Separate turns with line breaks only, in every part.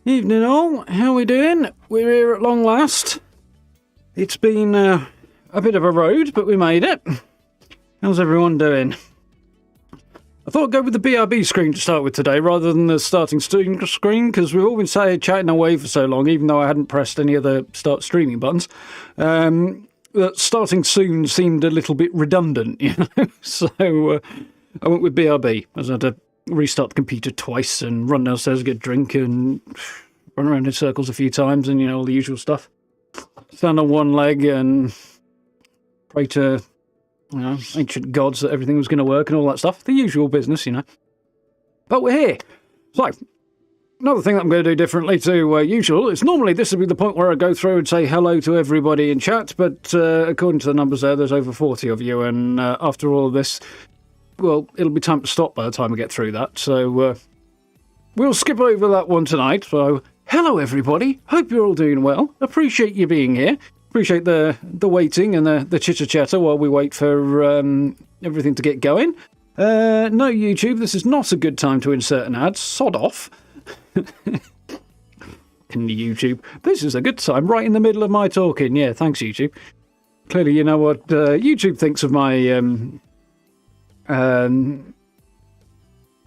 Evening all, how we doing? We're here at long last. It's been a bit of a road, but we made it. How's everyone doing? I thought I'd go with the BRB screen to start with today, rather than the starting stream screen, because we've all been chatting away for so long, even though I hadn't pressed any of the start streaming buttons. That starting soon seemed a little bit redundant, you know? So I went with BRB, as I had to restart the computer twice and run downstairs, get a drink, and run around in circles a few times, and, you know, all the usual stuff. Stand on one leg and pray to, you know, ancient gods that everything was going to work and all that stuff. The usual business, you know. But we're here. So, another thing that I'm going to do differently to usual is normally this would be the point where I go through and say hello to everybody in chat, but according to the numbers there's over 40 of you, and after all of this, well, it'll be time to stop by the time we get through that, so we'll skip over that one tonight. So, hello everybody, hope you're all doing well, appreciate you being here, appreciate the waiting and the chitter-chatter while we wait for everything to get going. No, YouTube, this is not a good time to insert an ad, sod off. In YouTube, this is a good time, right in the middle of my talking. Yeah, thanks YouTube. Clearly you know what YouTube thinks of my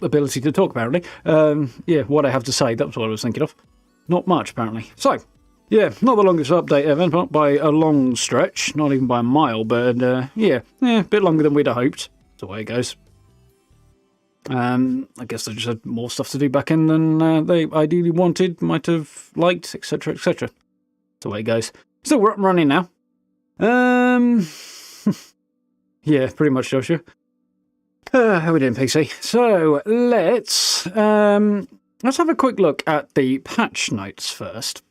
ability to talk, apparently. Yeah, what I have to say, that's what I was thinking of. Not much, apparently. So, yeah, not the longest update ever, not by a long stretch, not even by a mile, but yeah, a bit longer than we'd have hoped. That's the way it goes. I guess they just had more stuff to do back in than they ideally wanted, might have liked, etc, etc. That's the way it goes. Still, we're up and running now. Yeah, pretty much, Joshua. How are we doing, PC? So, let's have a quick look at the patch notes first.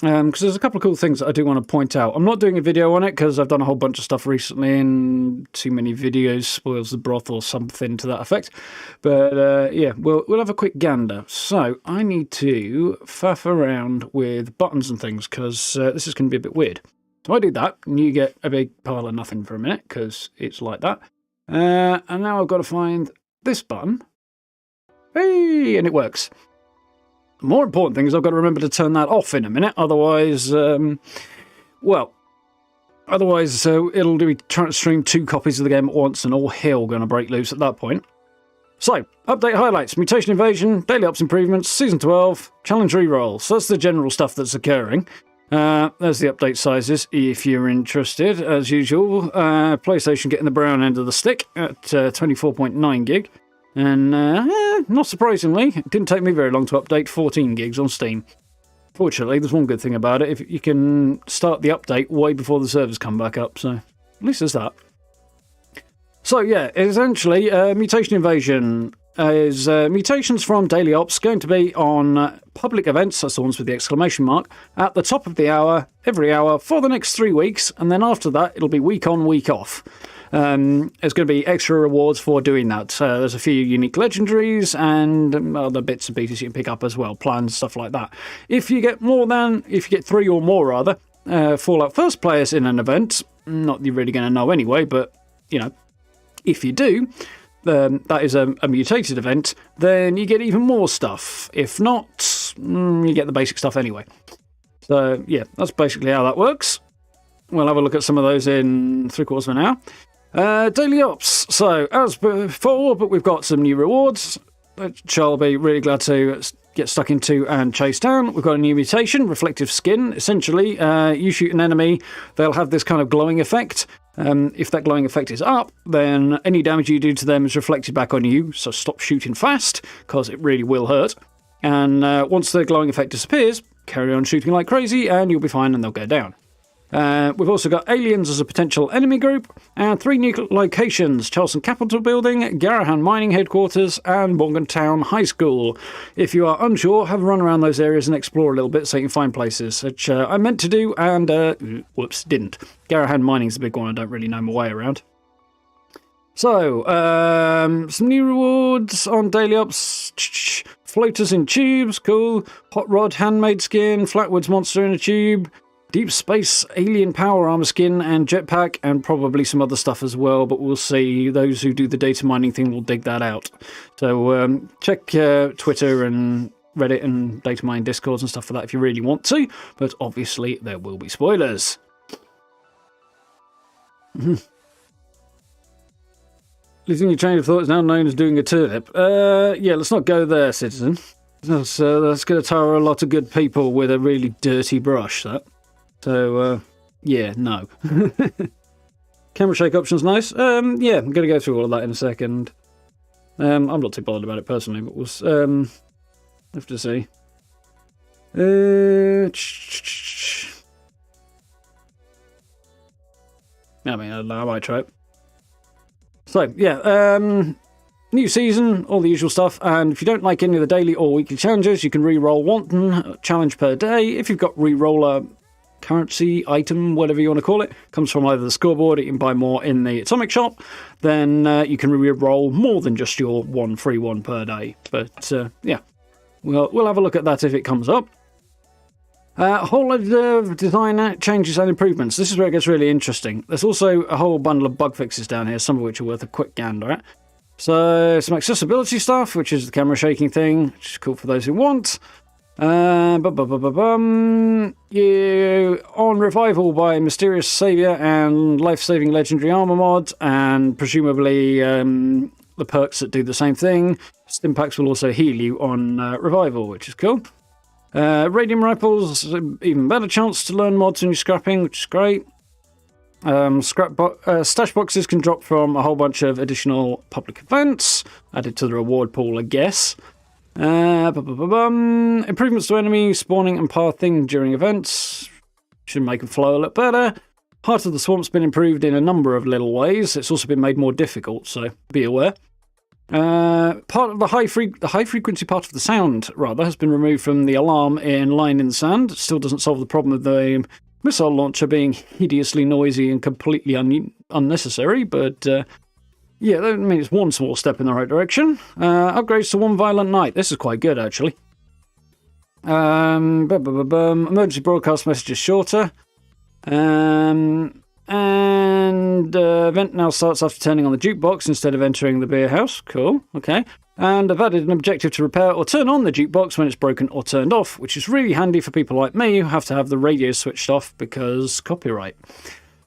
Because there's a couple of cool things that I do want to point out. I'm not doing a video on it because I've done a whole bunch of stuff recently and too many videos spoils the broth or something to that effect. But yeah, we'll have a quick gander. So I need to faff around with buttons and things because this is going to be a bit weird. So I do that and you get a big pile of nothing for a minute because it's like that. And now I've got to find this button. Hey, and it works. The more important thing is I've got to remember to turn that off in a minute, otherwise, it'll be trying to stream 2 copies of the game at once and all hell going to break loose at that point. So, update highlights, Mutation Invasion, Daily Ops Improvements, Season 12, Challenge Reroll. So that's the general stuff that's occurring. There's the update sizes, if you're interested, as usual. PlayStation getting the brown end of the stick at 24.9 gig. And, not surprisingly, it didn't take me very long to update 14 gigs on Steam. Fortunately, there's one good thing about it. If you can start the update way before the servers come back up, so at least there's that. So, yeah, essentially, Mutation Invasion is mutations from Daily Ops going to be on public events, that's the ones with the exclamation mark, at the top of the hour, every hour, for the next 3 weeks, and then after that, it'll be week on, week off. There's going to be extra rewards for doing that. There's a few unique legendaries and other bits and pieces you can pick up as well, plans, stuff like that. If you get 3 or more rather, Fallout First players in an event, not that you're really going to know anyway, but, you know, if you do, that is a mutated event, then you get even more stuff. If not, you get the basic stuff anyway. So, yeah, that's basically how that works. We'll have a look at some of those in 3/4 of an hour. Daily Ops. So, as before, but we've got some new rewards, which I'll be really glad to get stuck into and chase down. We've got a new mutation, reflective skin. Essentially, you shoot an enemy, they'll have this kind of glowing effect. If that glowing effect is up, then any damage you do to them is reflected back on you, so stop shooting fast, because it really will hurt. And once the glowing effect disappears, carry on shooting like crazy, and you'll be fine and they'll go down. We've also got aliens as a potential enemy group, and 3 new locations, Charleston Capitol Building, Garahan Mining Headquarters, and Morgantown High School. If you are unsure, have a run around those areas and explore a little bit so you can find places, which I meant to do and, whoops, didn't. Garahan Mining's the big one, I don't really know my way around. So, some new rewards on Daily Ops. Floaters in tubes, cool. Hot Rod Handmade Skin, Flatwoods Monster in a Tube, Deep Space Alien Power Armor Skin and Jetpack, and probably some other stuff as well, but we'll see. Those who do the data mining thing will dig that out. So check Twitter and Reddit and data mine discords and stuff for that if you really want to, but obviously there will be spoilers. Losing your train of thought is now known as doing a turnip. Yeah, let's not go there, citizen. That's going to tire a lot of good people with a really dirty brush, that. So, yeah, no. Camera shake option's nice. Yeah, I'm going to go through all of that in a second. I'm not too bothered about it personally, but we'll have to see. I mean, I don't know, I might try it. So, yeah, new season, all the usual stuff, and if you don't like any of the daily or weekly challenges, you can re-roll one challenge per day. If you've got re-roller currency, item, whatever you want to call it, comes from either the scoreboard, you can buy more in the Atomic Shop, then you can re-roll more than just your one free one per day. But, yeah, we'll have a look at that if it comes up. A whole lot of design changes and improvements. This is where it gets really interesting. There's also a whole bundle of bug fixes down here, some of which are worth a quick gander at. So, some accessibility stuff, which is the camera shaking thing, which is cool for those who want. You on revival by Mysterious Saviour and life-saving legendary armor mod, and presumably the perks that do the same thing. Stimpaks will also heal you on revival, which is cool. Radium rifles, even better chance to learn mods when you're scrapping, which is great. Stash boxes can drop from a whole bunch of additional public events, added to the reward pool, I guess. Improvements to enemy spawning and pathing during events should make them flow a lot better. Heart of the Swamp's been improved in a number of little ways. It's also been made more difficult, so be aware. Part of the high frequency part of the sound, rather, has been removed from the alarm in Line in the Sand. It still doesn't solve the problem of the missile launcher being hideously noisy and completely unnecessary, but yeah, I mean, it's one small step in the right direction. Upgrades to One Violent Night. This is quite good, actually. Emergency broadcast messages shorter. Event now starts after turning on the jukebox instead of entering the beer house. Cool, okay. And I've added an objective to repair or turn on the jukebox when it's broken or turned off, which is really handy for people like me who have to have the radio switched off because copyright.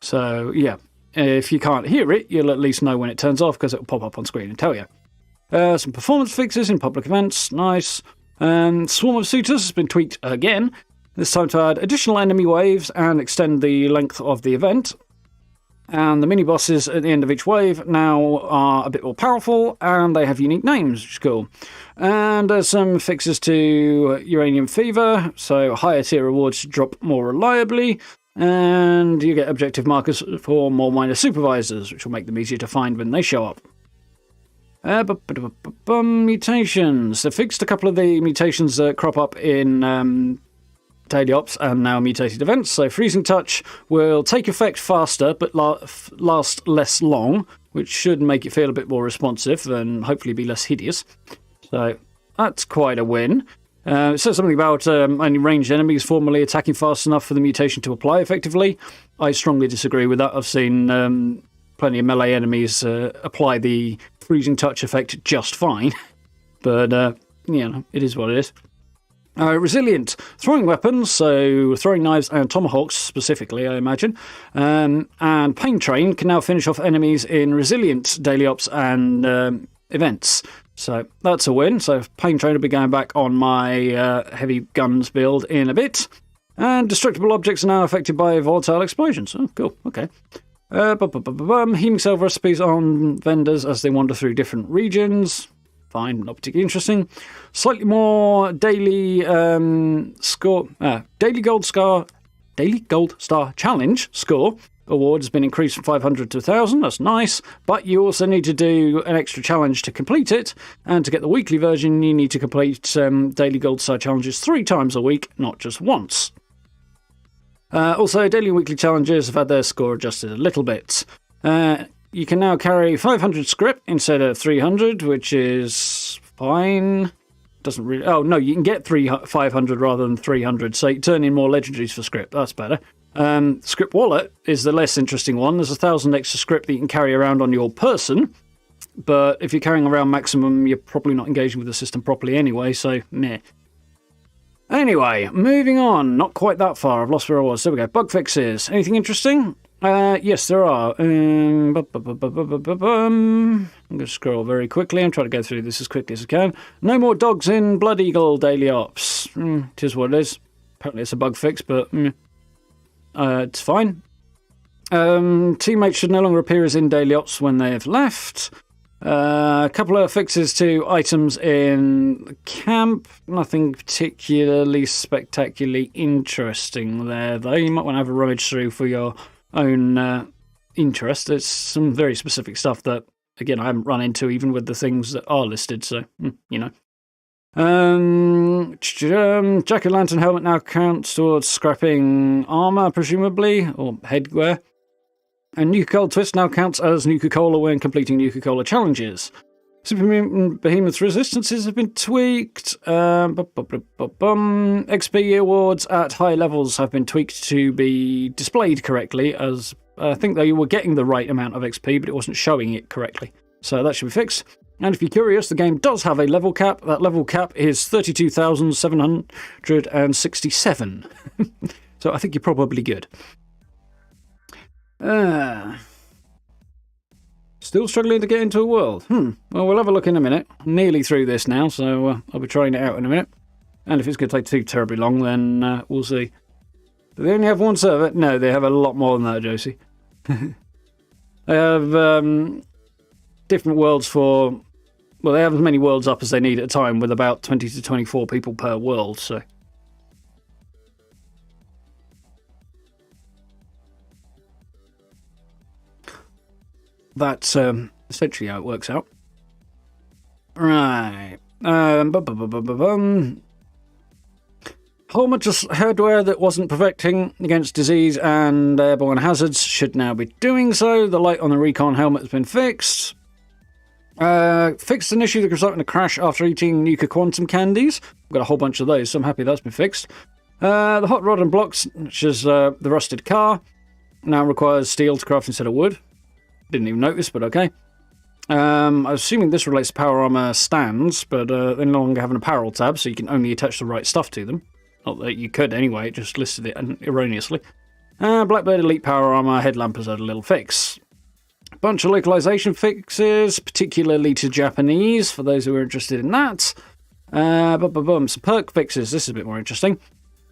So, yeah, if you can't hear it, you'll at least know when it turns off because it'll pop up on screen and tell you. Some performance fixes in public events, nice. Swarm of Suitors has been tweaked again, this time to add additional enemy waves and extend the length of the event. And the mini-bosses at the end of each wave now are a bit more powerful, and they have unique names, which is cool. And there's some fixes to Uranium Fever, so higher tier rewards drop more reliably, and you get objective markers for more minor supervisors, which will make them easier to find when they show up. Mutations. They fixed a couple of the mutations that crop up in Daily Ops and now Mutated Events. So Freezing Touch will take effect faster but last less long, which should make it feel a bit more responsive and hopefully be less hideous. So that's quite a win. It says something about only ranged enemies formerly attacking fast enough for the mutation to apply effectively. I strongly disagree with that. I've seen plenty of melee enemies apply the Freezing Touch effect just fine. But, you know, it is what it is. Resilient. Throwing weapons, so throwing knives and tomahawks specifically, I imagine. And Pain Train can now finish off enemies in Resilient Daily Ops and events. So that's a win. So Pain Train will be going back on my heavy guns build in a bit. And destructible objects are now affected by volatile explosions. Oh, cool. Okay. Healing cell recipes on vendors as they wander through different regions. Fine, not particularly interesting. Slightly more daily score. Daily Gold Star Challenge score award has been increased from 500 to 1,000. That's nice, but you also need to do an extra challenge to complete it. And to get the weekly version, you need to complete Daily Gold Star challenges 3 times a week, not just once. Also, daily and weekly challenges have had their score adjusted a little bit. You can now carry 500 script instead of 300, which is fine. Doesn't really... Oh, no, you can get 500 rather than 300, so you turn in more legendaries for script. That's better. Script Wallet is the less interesting one. There's 1,000 extra script that you can carry around on your person, but if you're carrying around maximum, you're probably not engaging with the system properly anyway, so meh. Anyway, moving on. Not quite that far. I've lost where I was. There we go. Bug fixes. Anything interesting? Yes, there are. I'm going to scroll very quickly. I'm trying to go through this as quickly as I can. No more dogs in Blood Eagle daily ops. It is what it is. Apparently it's a bug fix, but it's fine. Teammates should no longer appear as in daily ops when they have left. A couple of fixes to items in camp. Nothing particularly spectacularly interesting there, though. You might want to have a rummage through for your own interest. It's some very specific stuff that, again, I haven't run into even with the things that are listed, so, you know. Jack-o'-lantern helmet now counts towards scrapping armour, presumably, or headwear. And Nuka-Cola Twist now counts as Nuka-Cola when completing Nuka-Cola challenges. Super Mutant Behemoth's resistances have been tweaked. XP awards at high levels have been tweaked to be displayed correctly, as I think they were getting the right amount of XP, but it wasn't showing it correctly. So that should be fixed. And if you're curious, the game does have a level cap. That level cap is 32,767. So I think you're probably good. Still struggling to get into a world. Well, we'll have a look in a minute. Nearly through this now, so I'll be trying it out in a minute. And if it's going to take too terribly long, then we'll see. Do they only have one server? No, they have a lot more than that, Josie. They have different worlds for... Well, they have as many worlds up as they need at a time, with about 20 to 24 people per world, so... That's essentially how it works out. Right. Whole bunch of hardware that wasn't protecting against disease and airborne hazards should now be doing so. The light on the recon helmet has been fixed. Fixed an issue that resulted in a crash after eating Nuka Quantum candies. I've got a whole bunch of those, so I'm happy that's been fixed. The hot rod and blocks, which is the rusted car, now requires steel to craft instead of wood. Didn't even notice, but okay. I'm assuming this relates to power armor stands, but they're no longer have an apparel tab, so you can only attach the right stuff to them. Not that you could anyway, it just listed it erroneously. Blackbird Elite Power Armor headlamp has had a little fix. A bunch of localization fixes, particularly to Japanese, for those who are interested in that. Some perk fixes, this is a bit more interesting.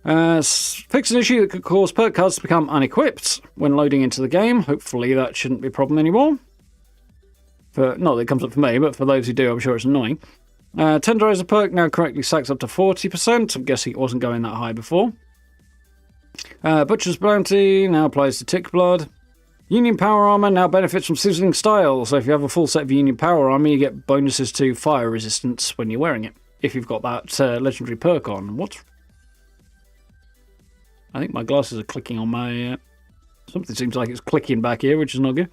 Fix an issue that could cause perk cards to become unequipped when loading into the game. Hopefully that shouldn't be a problem anymore. Not that it comes up for me, but for those who do, I'm sure it's annoying. Tenderizer perk now correctly stacks up to 40%. I'm guessing it wasn't going that high before. Butcher's Bounty now applies to Tick Blood. Union Power Armor now benefits from Sizzling Style, so if you have a full set of Union Power Armor, you get bonuses to fire resistance when you're wearing it, if you've got that legendary perk on. What? I think my glasses are clicking on my... something seems like it's clicking back here, which is not good.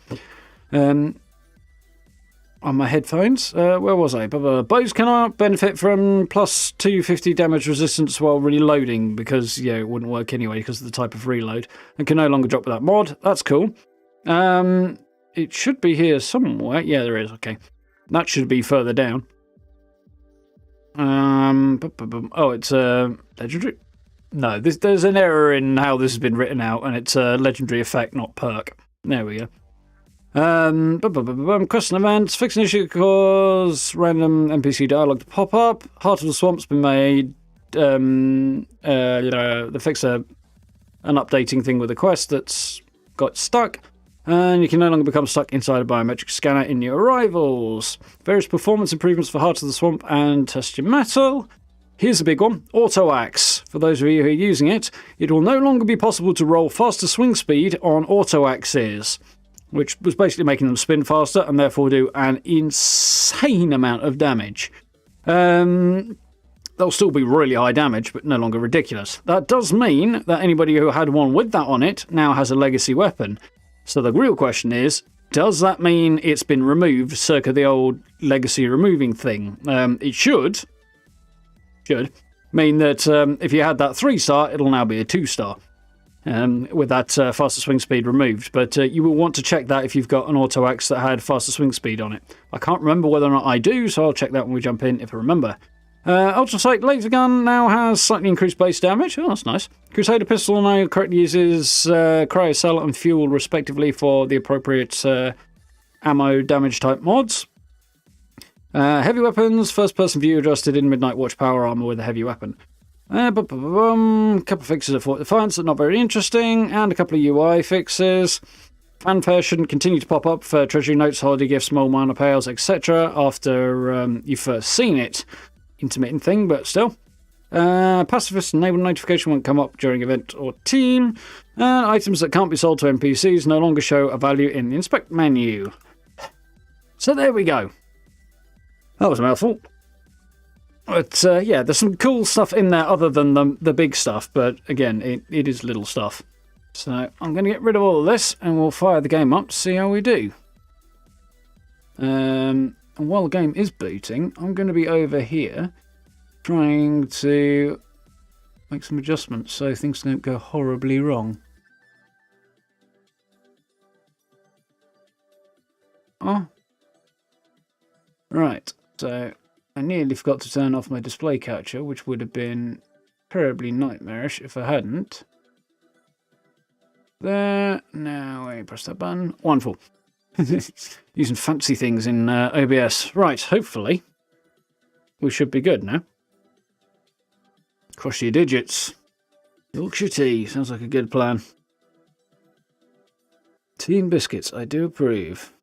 On my headphones. Where was I? Bows cannot benefit from plus 250 damage resistance while reloading, because, it wouldn't work anyway because of the type of reload, and can no longer drop without mod. That's cool. It should be here somewhere. Yeah, there is. Okay. That should be further down. Oh, it's legendary... No, there's an error in how this has been written out, and it's a legendary effect, not perk. There we go. Question events. Fix an issue that cause random NPC dialogue to pop up. Heart of the Swamp's been made. They fix an updating thing with a quest that's got stuck. And you can no longer become stuck inside a biometric scanner in your arrivals. Various performance improvements for Heart of the Swamp and Test Your Metal. Here's a big one. Auto Axe. For those of you who are using it, it will no longer be possible to roll faster swing speed on auto axes, which was basically making them spin faster and therefore do an insane amount of damage. They'll still be really high damage, but no longer ridiculous. That does mean that anybody who had one with that on it now has a legacy weapon. So the real question is, does that mean it's been removed, circa the old legacy removing thing? It should mean that if you had that 3-star, it'll now be a 2-star with that faster swing speed removed. But you will want to check that if you've got an auto axe that had faster swing speed on it. I can't remember whether or not I do, so I'll check that when we jump in if I remember. Ultrasight laser gun now has slightly increased base damage. Oh, that's nice. Crusader pistol now correctly uses cryocell and fuel respectively for the appropriate ammo damage type mods. Heavy weapons, first person view adjusted in Midnight Watch power armor with a heavy weapon. Couple fixes at Fort Defiance that are not very interesting, and a couple of UI fixes. Fanfare shouldn't continue to pop up for treasury notes, holiday gifts, small minor payouts, etc. after you've first seen it. Intermittent thing, but still. Pacifist enabled notification won't come up during event or team. Items that can't be sold to NPCs no longer show a value in the inspect menu. So there we go. That was a mouthful. But yeah, there's some cool stuff in there other than the big stuff, but again, it is little stuff. So I'm going to get rid of all of this and we'll fire the game up to see how we do. And while the game is booting, I'm going to be over here trying to make some adjustments so things don't go horribly wrong. Oh. Right, so I nearly forgot to turn off my display capture, which would have been terribly nightmarish if I hadn't. There, now I press that button. Wonderful. Using fancy things in OBS. Right, hopefully we should be good now. Cross your digits. Yorkshire tea. Sounds like a good plan. Tea and biscuits. I do approve.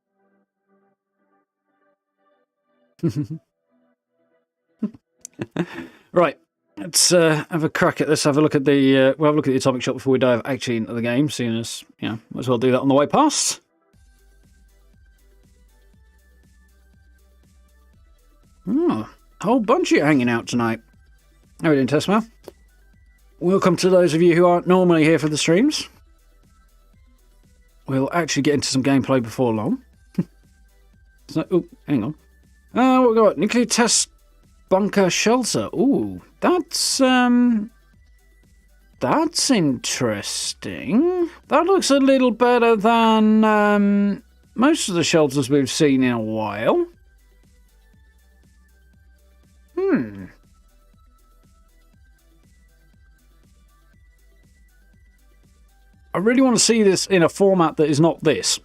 Right. Let's have a crack at this. Have a look at the we'll have a look at the atomic shop before we dive actually into the game, seeing as, you know, might as well do that on the way past. Oh, a whole bunch of you hanging out tonight. How are we doing, Tessma? Welcome to those of you who aren't normally here for the streams. We'll actually get into some gameplay before long. So, oh, hang on. What we got? Nuclear test bunker shelter. Ooh, that's interesting. That looks a little better than most of the shelters we've seen in a while. I really want to see this in a format that is not this.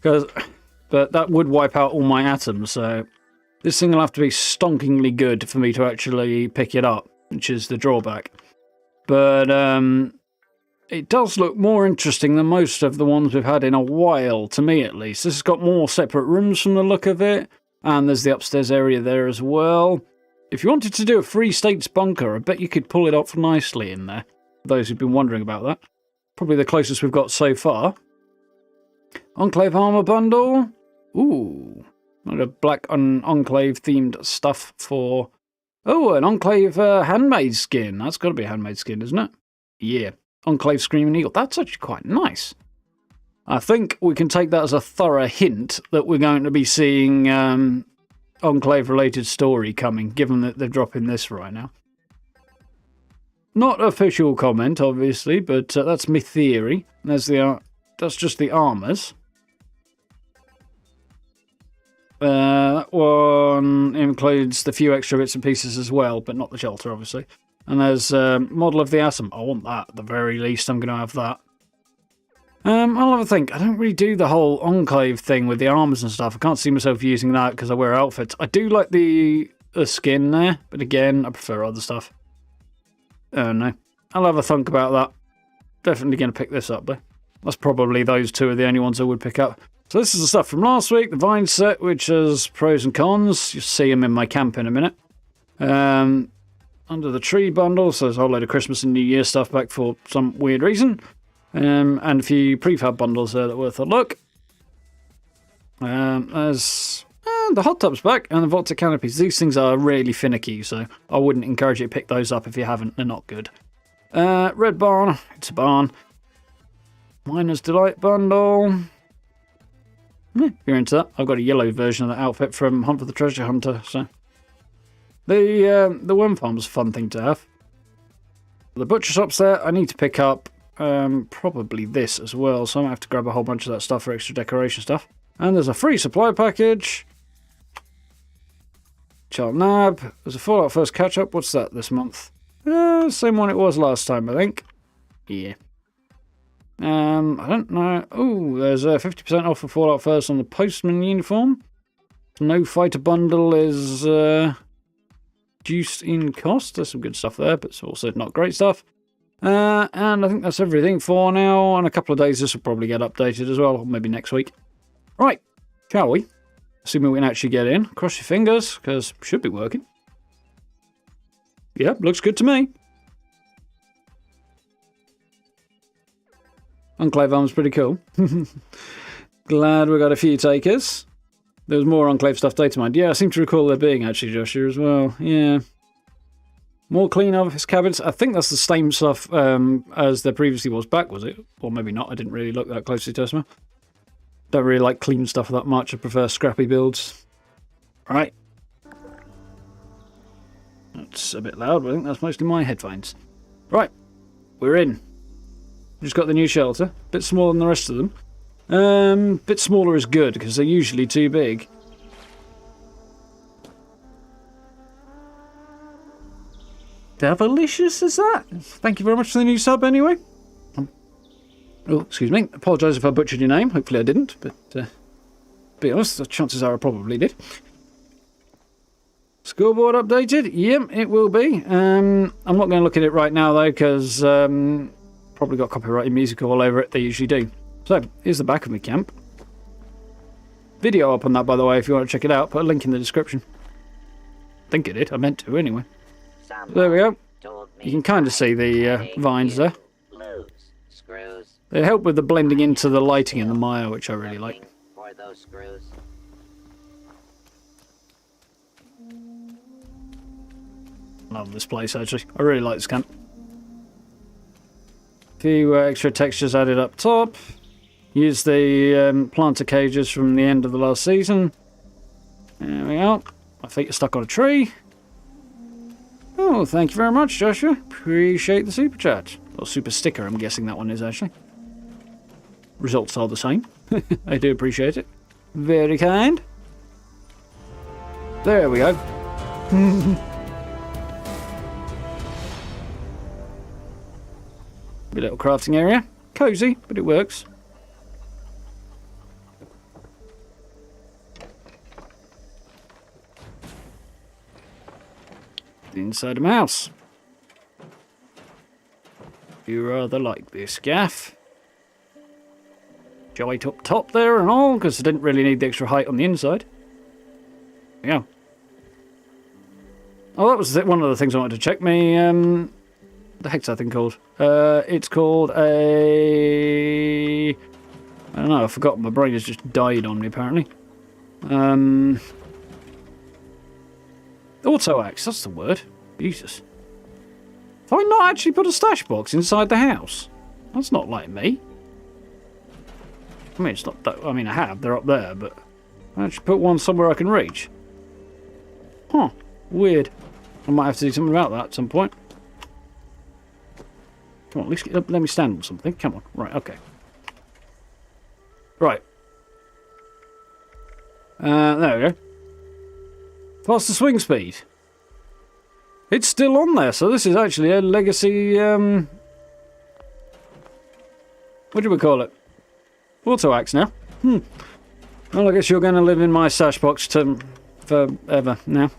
But that would wipe out all my atoms, so this thing will have to be stonkingly good for me to actually pick it up, which is the drawback. But it does look more interesting than most of the ones we've had in a while, to me at least. This has got more separate rooms from the look of it, and there's the upstairs area there as well. If you wanted to do a free states bunker, I bet you could pull it off nicely in there, for those who've been wondering about that. Probably the closest we've got so far. Enclave armor bundle. Ooh. A black Enclave themed stuff for... Oh, an Enclave handmade skin. That's got to be a handmade skin, isn't it? Yeah. Enclave Screaming Eagle. That's actually quite nice. I think we can take that as a thorough hint that we're going to be seeing Enclave-related story coming, given that they're dropping this right now. Not official comment, obviously, but that's my theory. There's the that's just the armors. That one includes the few extra bits and pieces as well, but not the shelter, obviously. And there's model of the atom. I want that at the very least. I'm going to have that. I'll have a think. I don't really do the whole Enclave thing with the armors and stuff. I can't see myself using that because I wear outfits. I do like the skin there, but again, I prefer other stuff. Oh no. I'll have a think about that. Definitely going to pick this up, though. That's probably those two are the only ones I would pick up. So this is the stuff from last week, the Vine set, which has pros and cons. You'll see them in my camp in a minute. Under the tree bundle, so there's a whole load of Christmas and New Year stuff back for some weird reason. And a few prefab bundles there that are worth a look. There's the hot tub's back and the Volta canopies. These things are really finicky, so I wouldn't encourage you to pick those up if you haven't. They're not good. Red barn. It's a barn. Miner's Delight bundle. If you're into that, I've got a yellow version of that outfit from Hunt for the Treasure Hunter. So the worm farm's a fun thing to have. The butcher shop's there. I need to pick up probably this as well, so I might have to grab a whole bunch of that stuff for extra decoration stuff. And there's a free supply package, which Child Nab. There's a Fallout First catch-up. What's that this month? Same one it was last time, I think. Yeah. I don't know. Oh, there's a 50% off for Fallout First on the Postman uniform. No Fighter bundle is reduced in cost. There's some good stuff there, but it's also not great stuff. And I think that's everything for now. In a couple of days, this will probably get updated as well, or maybe next week. Right, shall we? Assuming we can actually get in. Cross your fingers, because it should be working. Yep, looks good to me. Enclave Arm's pretty cool. Glad we got a few takers. There was more Enclave stuff data mined. Yeah, I seem to recall there being actually, Joshua, as well. Yeah. More clean office cabinets. I think that's the same stuff as there previously was back, was it? Or maybe not. I didn't really look that closely to it. Don't really like clean stuff that much. I prefer scrappy builds. Right. That's a bit loud, but I think that's mostly my headphones. Right. We're in. Just got the new shelter. Bit smaller than the rest of them. Bit smaller is good, because they're usually too big. Devilicious is that? Thank you very much for the new sub anyway. Oh, excuse me. Apologise if I butchered your name. Hopefully I didn't, but to be honest, the chances are I probably did. Scoreboard updated? Yep, it will be. I'm not going to look at it right now though, because probably got copyrighted music all over it. They usually do. So, here's the back of my camp. Video up on that, by the way, if you want to check it out. Put a link in the description. I think it did. I meant to anyway. There we go. You can kind of see the vines there. They help with the blending into the lighting in the mire, which I really like. Love this place, actually. I really like this camp. A few extra textures added up top. Use the planter cages from the end of the last season. There we go. My feet are stuck on a tree. Oh, thank you very much, Joshua. Appreciate the super chat. Or super sticker, I'm guessing that one is actually. Results are the same. I do appreciate it. Very kind. There we go. A little crafting area. Cozy, but it works. Inside a mouse. You rather like this gaff. Joint up top there and all, because I didn't really need the extra height on the inside. Yeah. Oh, that was one of the things I wanted to check. The heck's that thing called? It's called a... I don't know, I've forgotten. My brain has just died on me, apparently. Auto-axe, that's the word. Jesus. Have I not actually put a stash box inside the house? That's not like me. I mean, it's not that... I mean, I have. They're up there, but... I actually put one somewhere I can reach. Huh. Weird. I might have to do something about that at some point. Come on, at least let me stand on something. Come on. Right, okay. Right. There we go. Faster swing speed. It's still on there, so this is actually a legacy, what do we call it? Auto-axe now. Well, I guess you're going to live in my stash box forever now.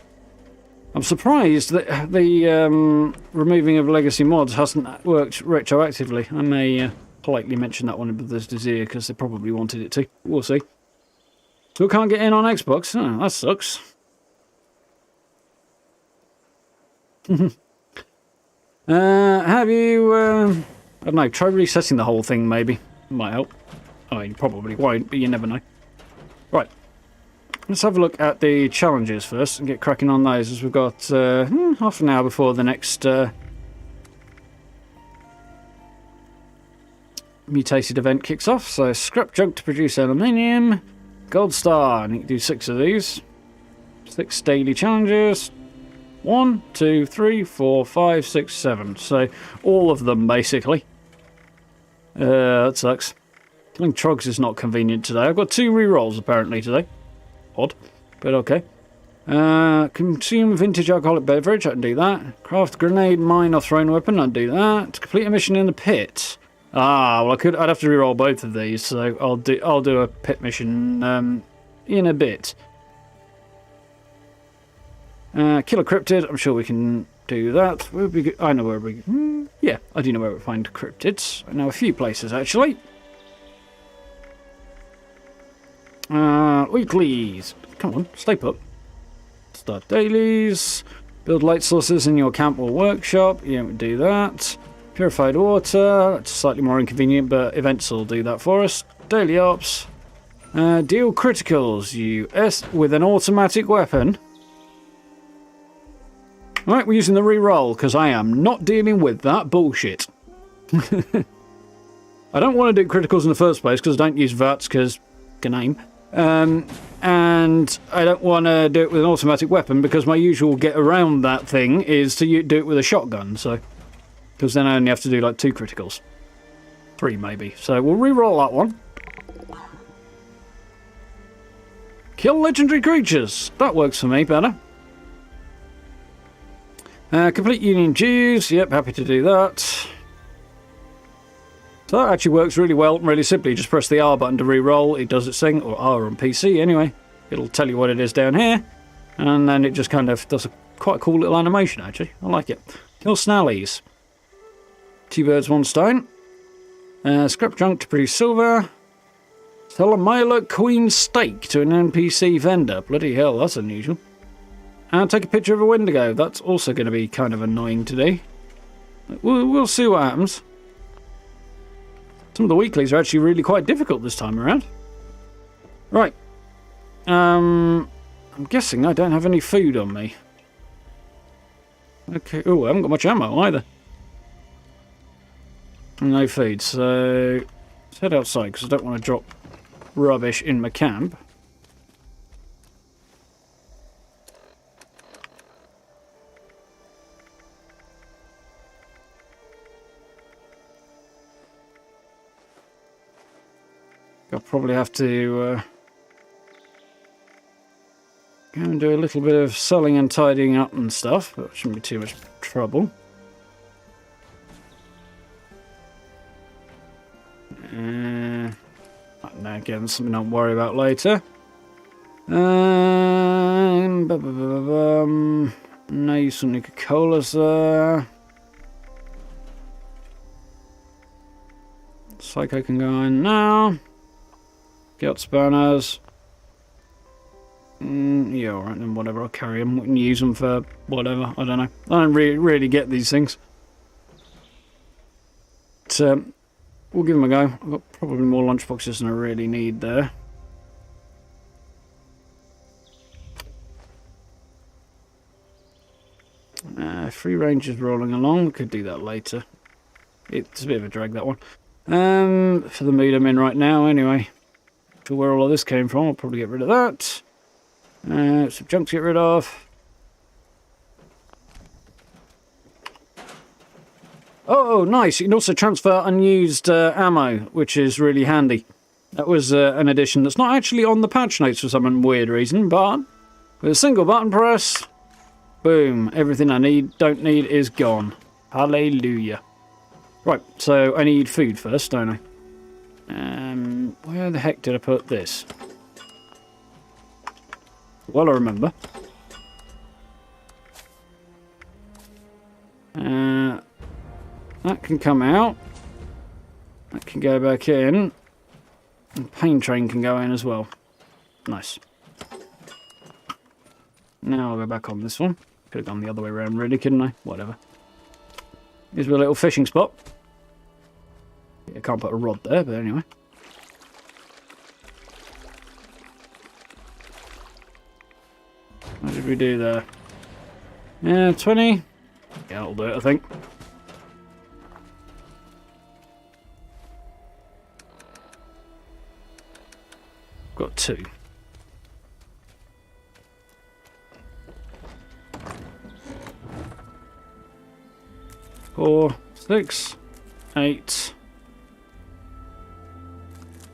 I'm surprised that the removing of legacy mods hasn't worked retroactively. I may politely mention that one in Bethesda's ear, because they probably wanted it to. We'll see. Still can't get in on Xbox. Oh, that sucks. Have you, I don't know, try resetting the whole thing maybe. Might help. Oh, you probably won't, but you never know. Right. Let's have a look at the challenges first and get cracking on those, as we've got half an hour before the next mutated event kicks off. So, scrap junk to produce aluminium. Gold star, and you can do 6 of these. 6 daily challenges. 1, 2, 3, 4, 5, 6, 7. So, all of them, basically. That sucks. Killing trogs is not convenient today. I've got 2 rerolls, apparently, today. Odd, but okay. Consume vintage alcoholic beverage, I can do that. Craft grenade, mine or thrown weapon, I'd do that. Complete a mission in the pit. Ah, well I'd have to reroll both of these, so I'll do a pit mission in a bit. Kill a cryptid, I'm sure we can do that. I know where we... yeah, I do know where we find cryptids. I know a few places actually. Weeklies. Come on, stay put. Start dailies. Build light sources in your camp or workshop. You don't do that. Purified water. That's slightly more inconvenient, but events will do that for us. Daily ops. Deal criticals. US with an automatic weapon. Right, we're using the reroll because I am not dealing with that bullshit. I don't want to do criticals in the first place because I don't use VATs because name. And I don't want to do it with an automatic weapon because my usual get around that thing is to do it with a shotgun. So, because then I only have to do like 2 criticals, 3 maybe. So we'll re-roll that one. Kill legendary creatures. That works for me better. Complete Union Dues. Yep, happy to do that. So that actually works really well, really simply. Just press the R button to re-roll. It does its thing, or R on PC anyway. It'll tell you what it is down here. And then it just kind of does a quite cool little animation, actually. I like it. Kill Snallies. 2 birds, 1 stone. Scrap junk to produce silver. Sell a Milo Queen steak to an NPC vendor. Bloody hell, that's unusual. And take a picture of a Wendigo. That's also going to be kind of annoying to do. We'll see what happens. Some of the weeklies are actually really quite difficult this time around. Right. I'm guessing I don't have any food on me. Okay. Oh, I haven't got much ammo either. No food, so let's head outside because I don't want to drop rubbish in my camp. I'll probably have to go and do a little bit of selling and tidying up and stuff, but it shouldn't be too much trouble. Now again, something I'll worry about later. No use of Nuka-Colas there. Psycho can go in now. Get spanners. Yeah, alright then, whatever, I'll carry them. We can use them for whatever, I don't know. I don't really get these things. But, we'll give them a go. I've got probably more lunchboxes than I really need there. Free range is rolling along. We could do that later. It's a bit of a drag, that one. For the mood I'm in right now, anyway. For where all of this came from, I'll probably get rid of that. Some junk to get rid of. Oh, nice. You can also transfer unused ammo, which is really handy. That was an addition that's not actually on the patch notes for some weird reason, but with a single button press, boom, everything I don't need is gone. Hallelujah. Right, so I need food first, don't I? Where the heck did I put this? Well, I remember. That can come out. That can go back in. And pain train can go in as well. Nice. Now I'll go back on this one. Could have gone the other way around really, couldn't I? Whatever. Here's my little fishing spot. I can't put a rod there, but anyway. What did we do there? Yeah, 20. Yeah, that'll do it, I think. Got 2. Four, 6, 8,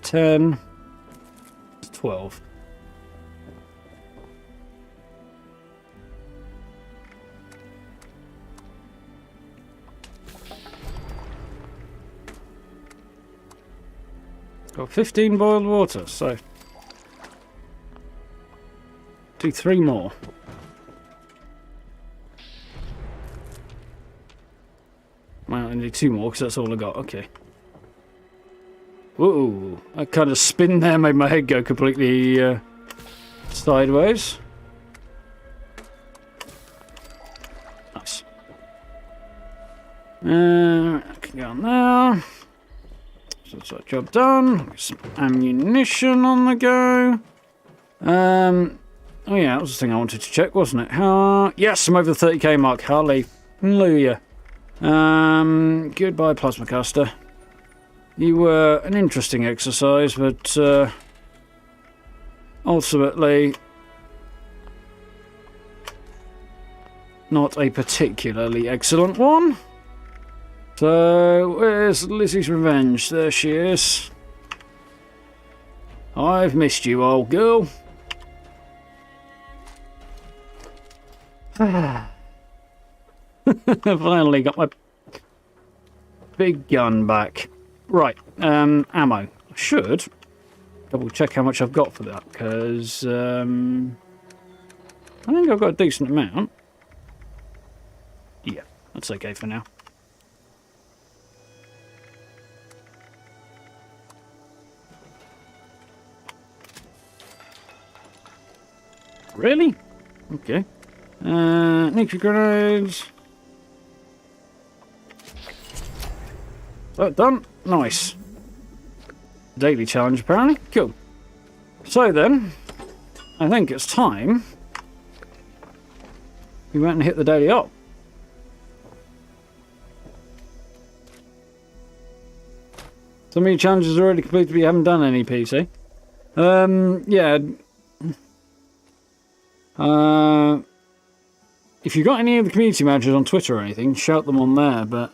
10, 12. Got 15 boiled water, so... do 3 more. Well, I need 2 more, because that's all I got. Okay. Whoa, that kind of spin there made my head go completely sideways. Nice. I can go on there. So that's that job done. Get some ammunition on the go. Oh yeah, that was the thing I wanted to check, wasn't it? Yes, I'm over the 30k mark. Hallelujah. Goodbye, Plasma Caster. You were an interesting exercise, but ultimately not a particularly excellent one. So, where's Lizzie's revenge? There she is. I've missed you, old girl. Finally got my big gun back. Right, ammo. I should double check how much I've got for that, because I think I've got a decent amount. Yeah, that's okay for now. Really? Okay. Nuclear grenades. That done? Nice. Daily challenge, apparently. Cool. So then, I think it's time we went and hit the daily op. So many challenges already completed, but you haven't done any, PC. Yeah. If you've got any of the community managers on Twitter or anything, shout them on there, but...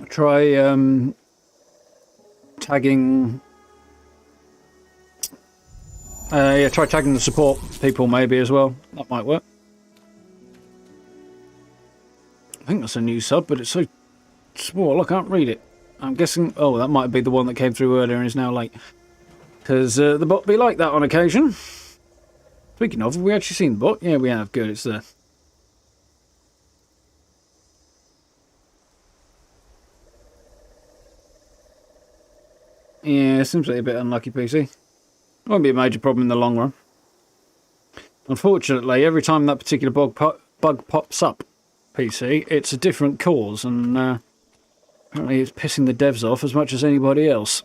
try tagging... yeah, try tagging the support people maybe as well. That might work. I think that's a new sub, but it's so small I can't read it. I'm guessing... oh, that might be the one that came through earlier and is now late. Because the bot be like that on occasion. Speaking of, have we actually seen the bot? Yeah, we have. Good, it's there. Yeah, seems like a bit unlucky, PC. Won't be a major problem in the long run. Unfortunately, every time that particular bug pops up, PC, it's a different cause, and apparently it's pissing the devs off as much as anybody else.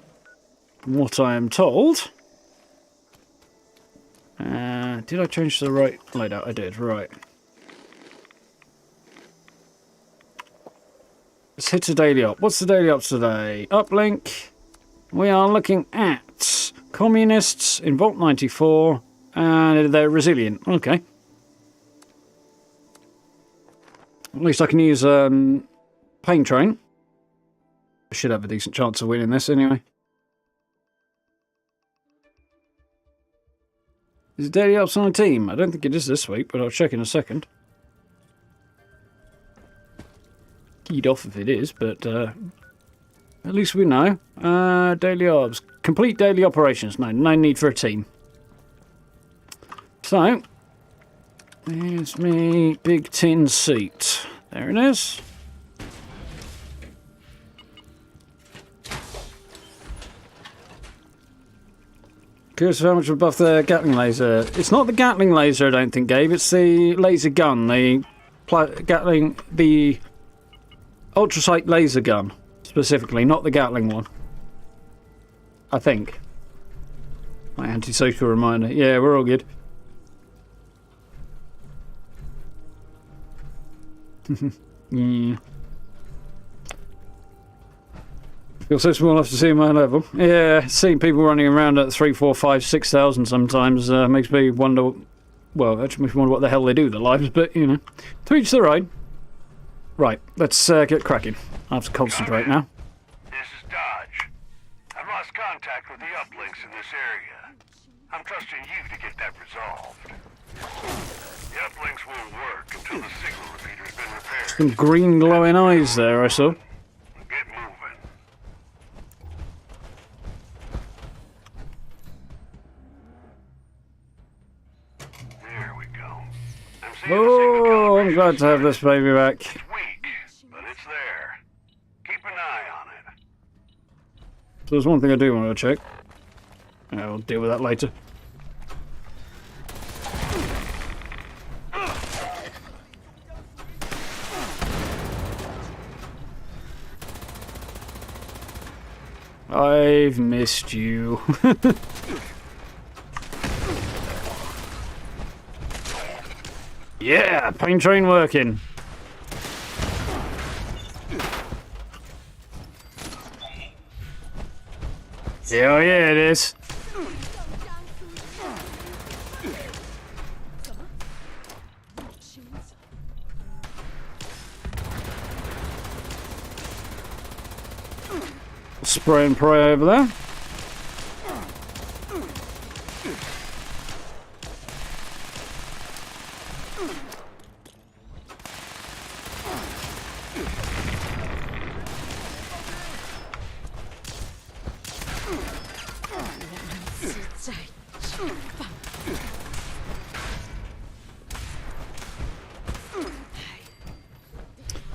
From what I am told... did I change to the right loadout? I did, right. Let's hit a daily op. What's the daily op today? Uplink. We are looking at communists in Vault 94, and they're resilient. Okay. At least I can use Pain Train. I should have a decent chance of winning this anyway. Is it daily ops on a team? I don't think it is this week, but I'll check in a second. Keyed off if it is, but at least we know. Daily ops. Complete daily operations. No need for a team. So, there's me big tin seat. There it is. Curious of how much we buff the Gatling laser. It's not the Gatling laser, I don't think, Gabe. It's the laser gun. The ultrasight laser gun, specifically, not the Gatling one. I think. My antisocial reminder. Yeah, we're all good. Yeah. Feel so small enough to see my level. Yeah, seeing people running around at 3, 4, 5, 6,000 sometimes makes me wonder. Well, actually makes me wonder what the hell they do with their lives, but you know, to each their own. Right, let's get cracking. I have to concentrate now.
This is Dodge. I've lost contact with the uplinks in this area. I'm trusting you to get that resolved. The uplinks won't work until the signal repeater's been repaired.
Some green glowing eyes there, I saw.
Get moving. There we go. I'm seeing the signal
Oh, I'm
calibration
glad to have this baby back.
It's weak, but it's there. Keep an eye on it.
So there's one thing I do want to check. I'll deal with that later. I've missed you. Yeah, pain train working. Yeah, yeah, it is. Spray and pray over there.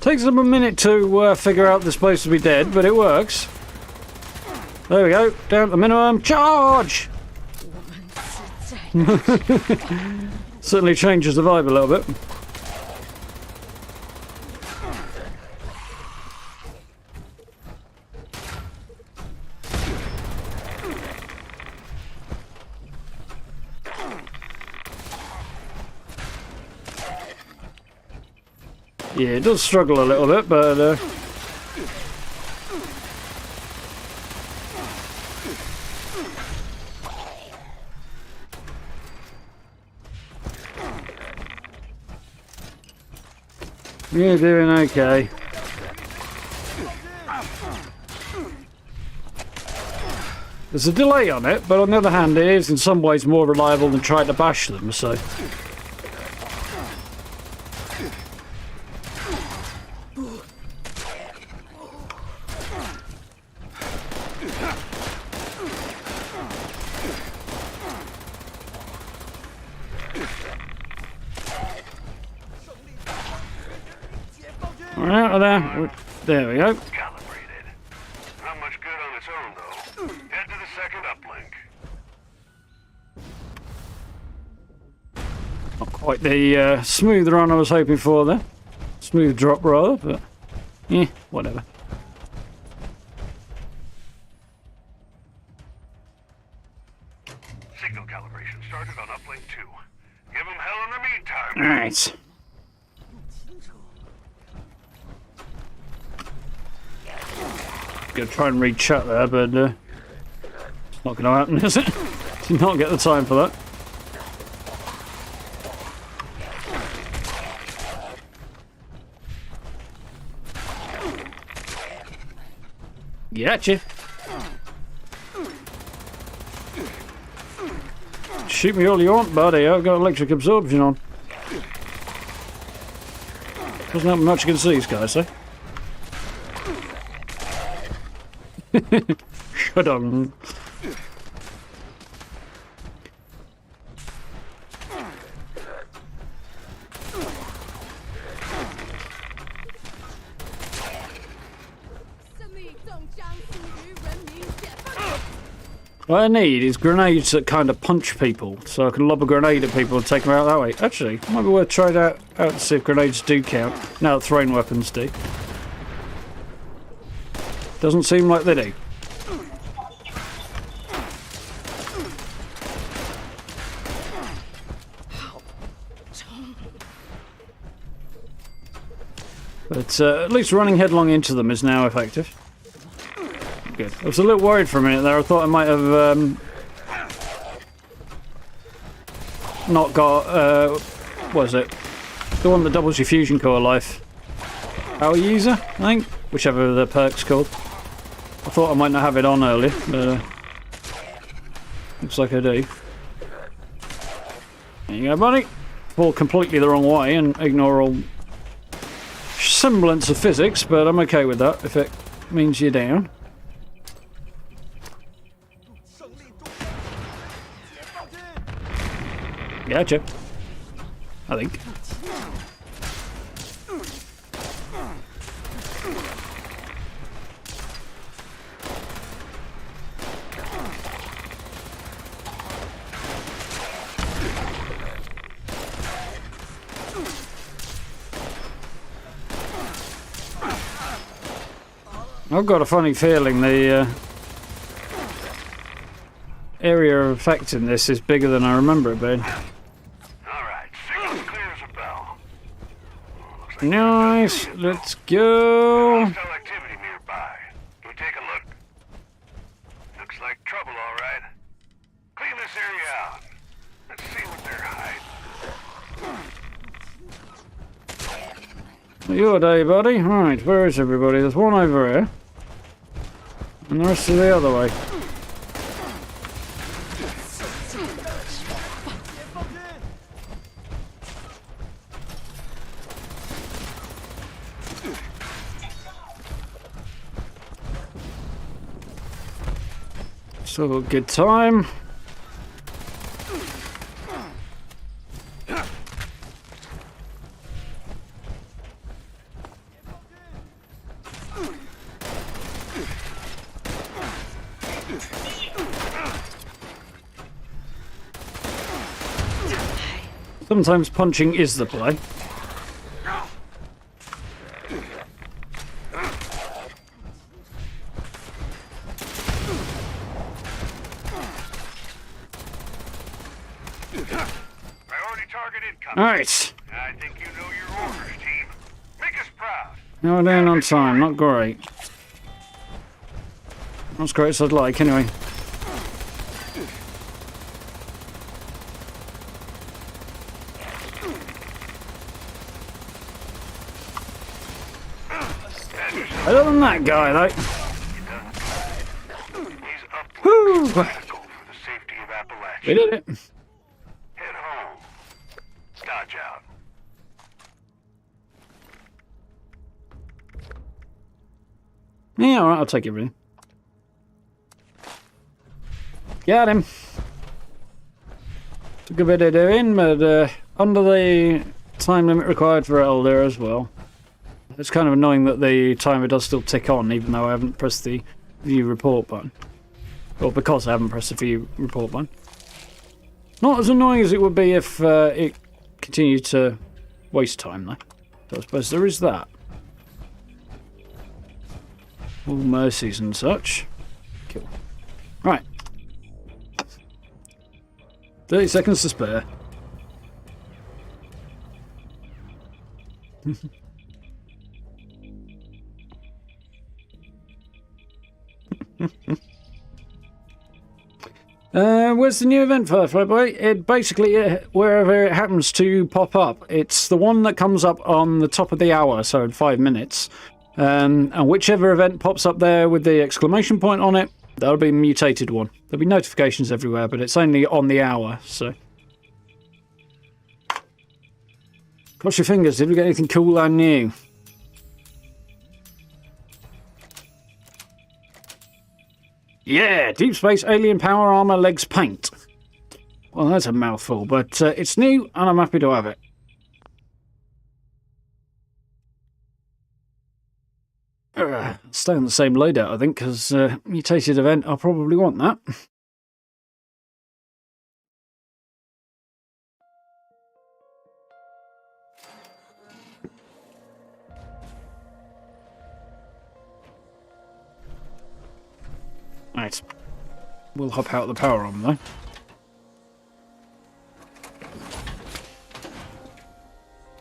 Takes them a minute to figure out this place to be dead, but it works. There we go, down to the minimum. Charge! Certainly changes the vibe a little bit. Yeah, it does struggle a little bit, but you're doing okay. There's a delay on it, but on the other hand, it is in some ways more reliable than trying to bash them, so. Right out of there. There we go.
Calibrated. Not much good on its own, though. Head to the second uplink.
Not quite the smooth run I was hoping for there. Smooth drop rather, but yeah, whatever.
Signal calibration started on uplink 2. Give them hell in the meantime.
Alright. Gonna try and read chat there, but it's not gonna happen, is it? Did not get the time for that. Gotcha. Shoot me all you want, buddy. I've got electric absorption on. Doesn't happen much you can see these guys, eh? Shut on. What I need is grenades that kind of punch people, so I can lob a grenade at people and take them out that way. Actually, it might be worth trying out to see if grenades do count, now that thrown weapons do. Doesn't seem like they do. But at least running headlong into them is now effective. Good. I was a little worried for a minute there. I thought I might have not got, what is it? The one that doubles your fusion core life. Power user, I think? Whichever the perk's called. I thought I might not have it on earlier, but looks like I do. There you go, buddy. fall completely the wrong way and ignore all semblance of physics, but I'm okay with that if it means you're down. Gotcha. I think. I've got a funny feeling the area of effect in this is bigger than I remember it being.
Alright, signal clear as a bell.
Nice, let's go.
Hostile activity nearby. Can we take a look? Looks like trouble, alright. Clean this area out. Let's see what they're hiding.
Your day, buddy. Right, where is everybody? There's one over here. And the rest are the other way. So, good time. Sometimes punching is the play.
Priority target incoming.
Alright.
I think you know your orders, team. Make us proud.
Now we're down on time, not great. Not as great as I'd like, anyway. Better than that guy, though.
He's up to
Woo!
for the safety of Appalachia.
We did it.
Head home. Dodge out.
Yeah, alright, I'll take everything. Got him. Took a bit of doing, but under the time limit required for Elder as well. It's kind of annoying that the timer does still tick on, even though I haven't pressed the view report button. Or because I haven't pressed the view report button. Not as annoying as it would be if it continued to waste time, though. So I suppose there is that. All mercies and such. Cool. Right. 30 seconds to spare. Where's the new event, Firefly Boy? It basically, wherever it happens to pop up, it's the one that comes up on the top of the hour, so in 5 minutes. And whichever event pops up there with the exclamation point on it, that'll be a mutated one. There'll be notifications everywhere, but it's only on the hour, so. Cross your fingers, did we get anything cool and new? Yeah, Deep Space Alien Power Armor Legs Paint. Well, that's a mouthful, but it's new and I'm happy to have it. Stay on the same loadout, I think, because mutated event, I'll probably want that. Right. We'll hop out the power armor, though.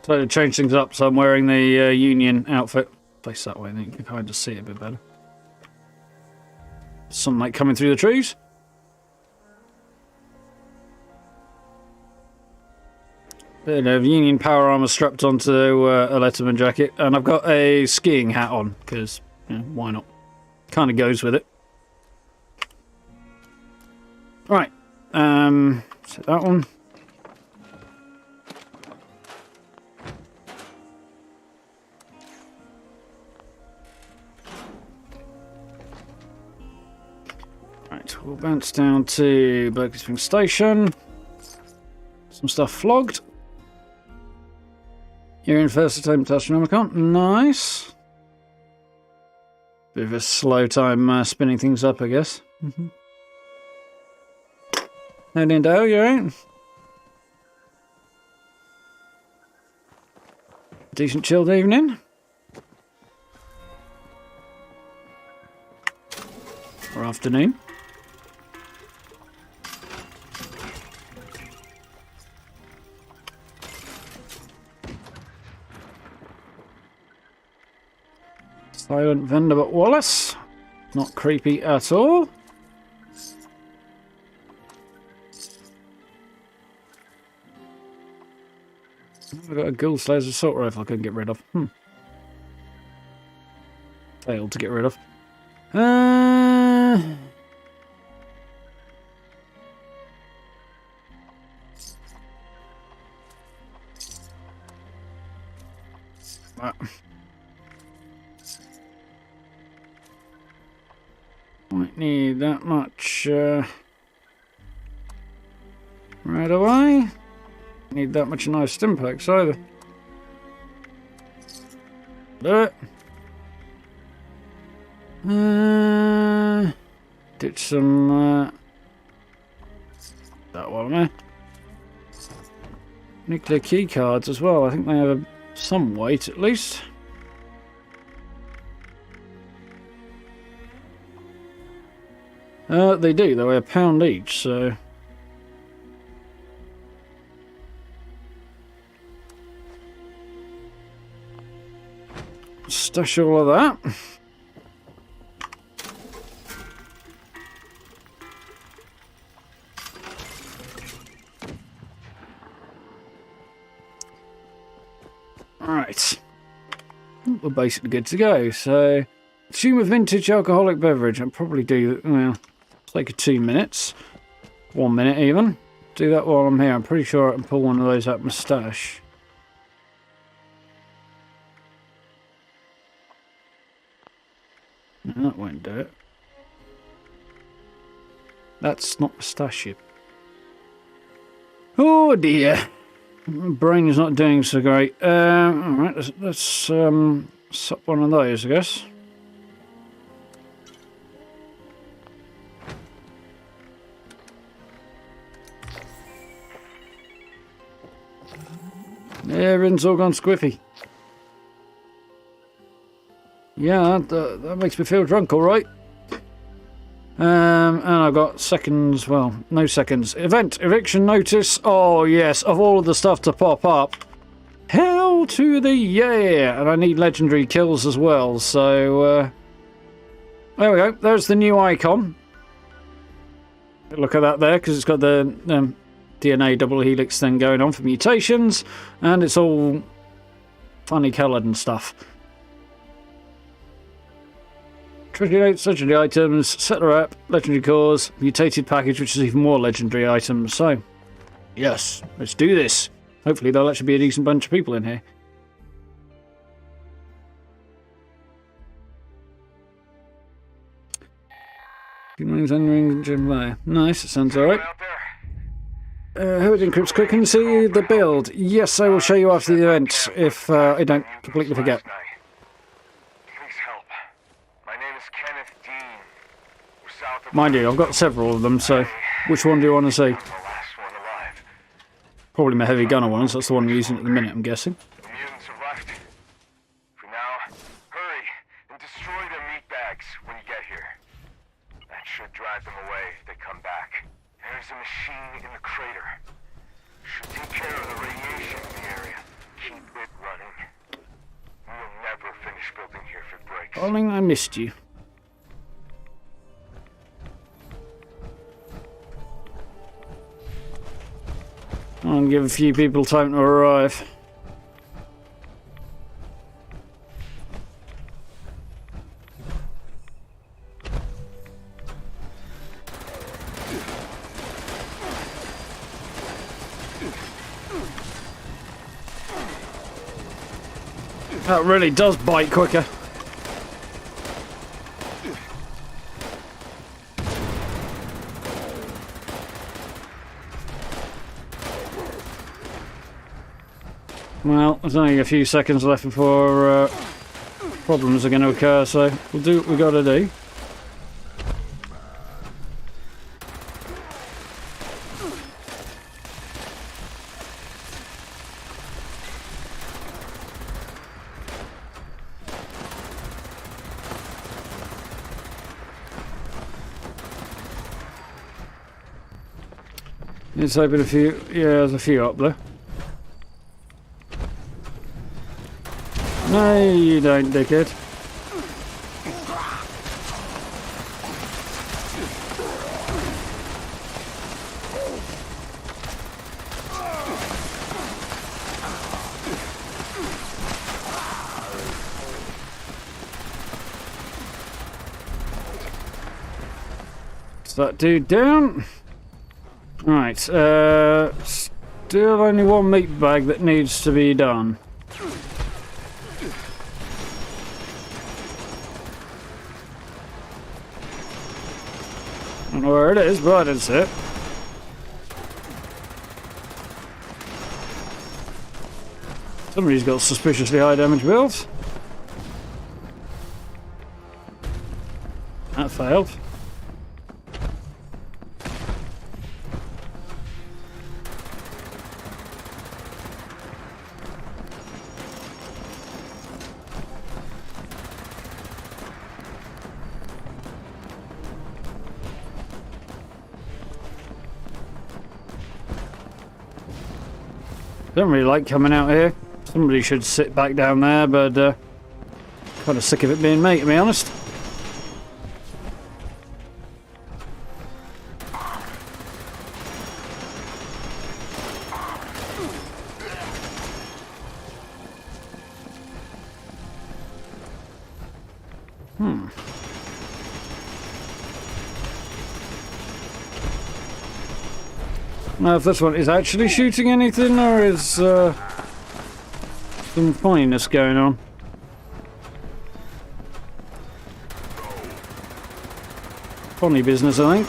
So to change things up, so I'm wearing the Union outfit. Place that way, then you can kind of see it a bit better. Sunlight coming through the trees. Bit of Union power armor strapped onto a Letterman jacket, and I've got a skiing hat on because, you know, why not? Kind of goes with it. Right, set that one. We'll bounce down to Berkeley Springs Station. Some stuff flogged. You're in first attempt Astronomicon. Nice. Bit of a slow time spinning things up, I guess. How do you do? You alright? Decent chilled evening. Or afternoon. Silent vendor but Wallace. Not creepy at all. I've got a Ghoul Slayer's assault rifle I couldn't get rid of. Failed to get rid of. Might need that much right away. Need that much nice stimpaks either. Do it. Ditch some that one there. Nuclear key cards as well. I think they have some weight at least. They do. They weigh £1 each, so. Stash all of that. Right. We're basically good to go. So, consume a vintage alcoholic beverage. I'll probably do, well, take 2 minutes. 1 minute even. Do that while I'm here. I'm pretty sure I can pull one of those out my stash. No, that won't do it. That's not pistachio. Oh dear. My brain is not doing so great. Alright, let's sup one of those, I guess. Everything's all gone squiffy. Yeah, that makes me feel drunk, alright. And I've got seconds, well, no seconds. Event, eviction notice. Oh, yes, of all of the stuff to pop up. Hell to the yeah! And I need legendary kills as well, so... there we go, there's the new icon. Look at that there, because it's got the DNA double helix thing going on for mutations. And it's all funny coloured and stuff. Treasury notes, legendary items, settler app, legendary cores, mutated package, which is even more legendary items. So, yes, let's do this. Hopefully there'll actually be a decent bunch of people in here. Nice, it sounds alright. Who would encrypts quick and see the build? Yes, I will show you after the event, if I don't completely forget. Mind you, I've got several of them, so which one do you want to see? Probably my heavy gunner ones, that's the one I'm using at the minute, I'm guessing.
The mutants have left. For now, hurry and destroy their meat bags when you get here. That should drive them away if they come back. There's a machine in the crater. Should take care of the radiation in the area. Keep it running. We'll never finish building here if it breaks.
Darling, I missed you. I'll give a few people time to arrive. That really does bite quicker. Well, there's only a few seconds left before problems are going to occur, so we'll do what we got to do. Let's open a few. Yeah, there's a few up there. No, you don't, dickhead. Is that dude down? Right, still only one meat bag that needs to be done. I don't know where it is, but I didn't see it. Somebody's got suspiciously high damage builds. That failed. Don't really like coming out here. Somebody should sit back down there, but kind of sick of it being me, to be honest. Now, if this one is actually shooting anything, or is some funniness going on? Funny business, I think.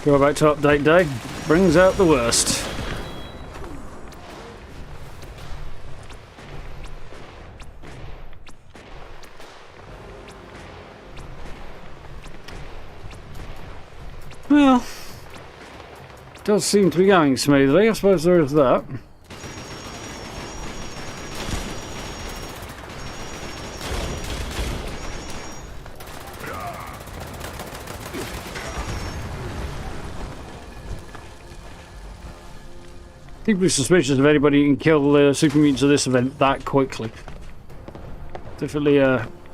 Go back to update day. Brings out the worst. Well, does seem to be going smoothly. I suppose there is that. Deeply suspicious of anybody who can kill the super mutants of this event that quickly. Definitely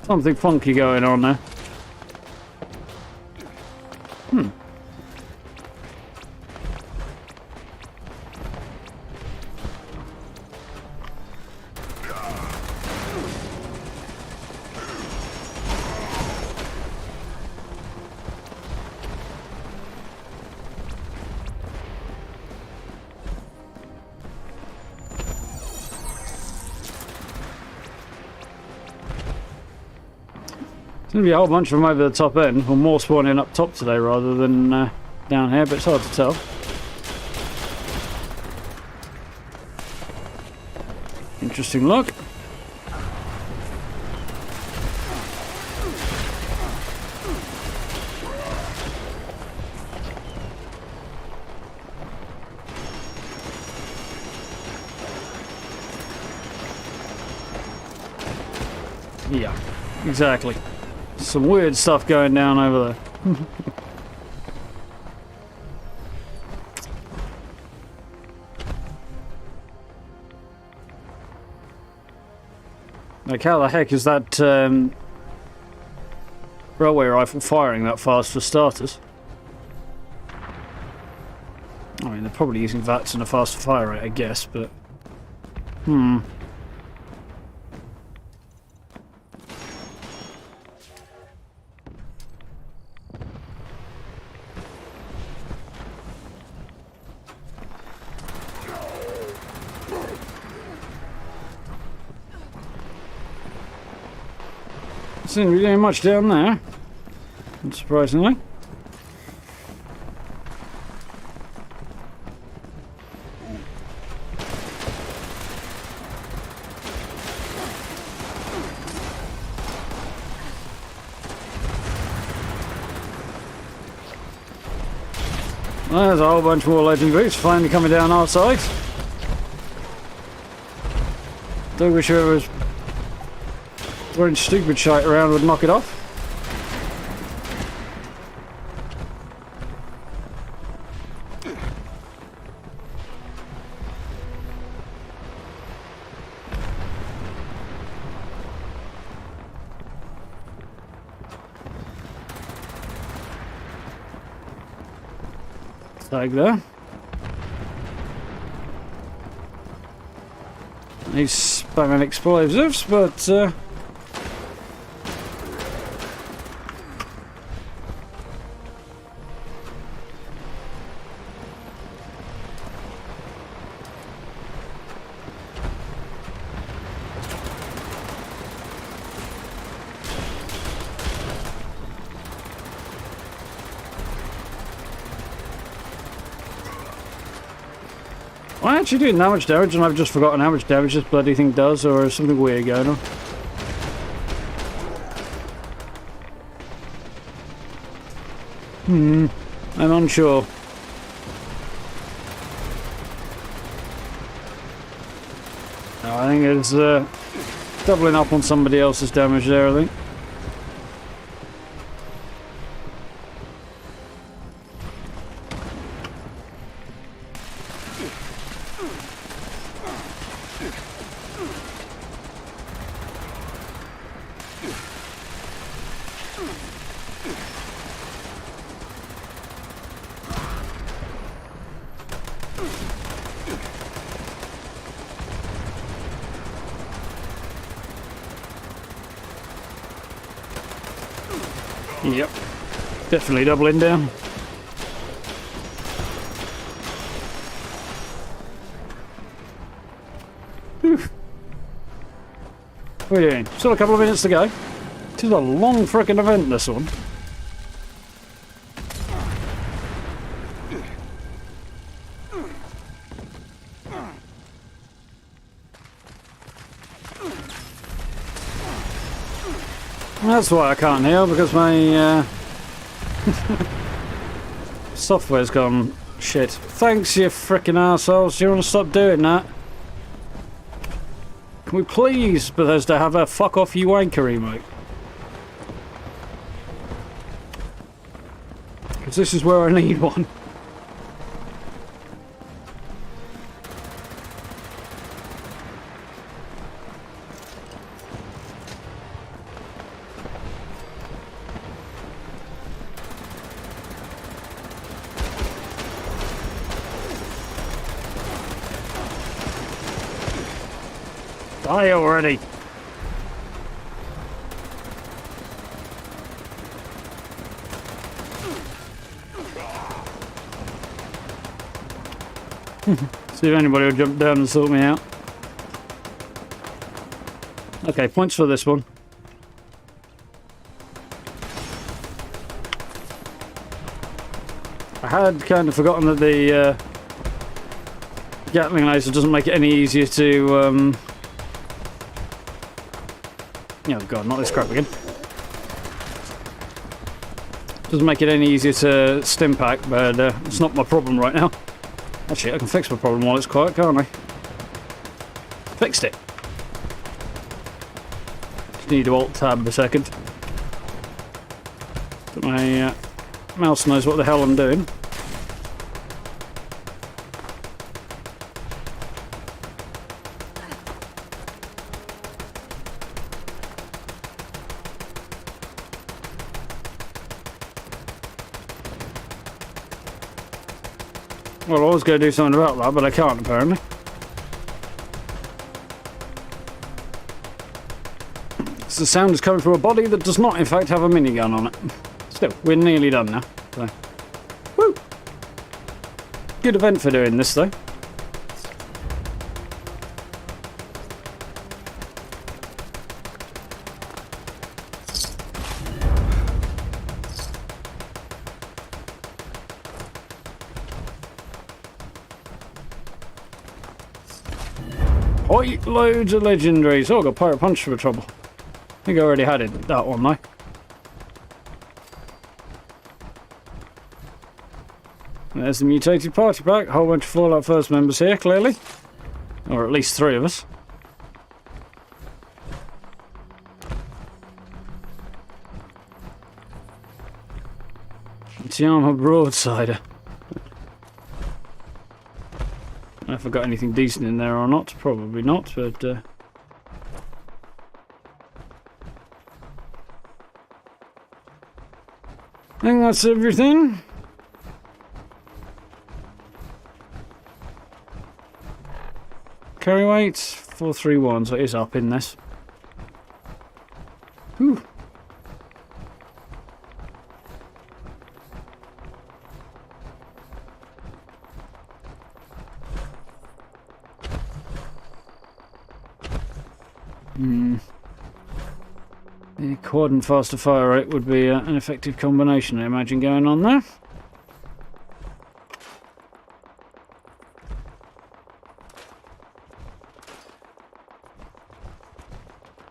something funky going on there. There's going to be a whole bunch of them over the top end, or more spawning up top today rather than down here, but it's hard to tell. Interesting look. Yeah, exactly. Some weird stuff going down over there. Like, how the heck is that railway rifle firing that fast for starters? I mean, they're probably using VATs and a faster fire rate, I guess, but... Doesn't really do much down there, unsurprisingly. There's a whole bunch more legendaries finally coming down our side. Do wish whoever was throwing stupid shite around would knock it off. Tag there. He's spamming explosives, but am I actually doing that much damage and I've just forgotten how much damage this bloody thing does, or is something weird going on? I'm unsure. No, I think it's doubling up on somebody else's damage there, I think. Yep, definitely doubling down. Whew. What are you doing? Still a couple of minutes to go. This is a long frickin' event, this one. That's why I can't heal, because my software's gone shit. Thanks, you frickin' arseholes. Do you want to stop doing that? Can we please, Bethesda, have a fuck off you wanker remake? Because this is where I need one. Die already! See if anybody will jump down and sort me out. Okay, points for this one. I had kind of forgotten that the Gatling laser doesn't make it any easier to oh god, not this crap again. Doesn't make it any easier to stim pack, but it's not my problem right now. Actually, I can fix my problem while it's quiet, can't I? Fixed it. Just need to alt-tab a second. But my mouse knows what the hell I'm doing. Well, I was going to do something about that, but I can't, apparently. So the sound is coming from a body that does not, in fact, have a minigun on it. Still, we're nearly done now. So. Woo! Good event for doing this, though. Oi, loads of legendaries. Oh, I got Pirate Punch for trouble. I think I already had it, that one though. There's the mutated party pack. A whole bunch of Fallout First members here, clearly. Or at least 3 of us. Xion broadsider. I don't know if I got anything decent in there or not. Probably not, but I think that's everything. Carry weight 431, so it is up in this. Whew. The quad and faster fire rate would be an effective combination, I imagine, going on there.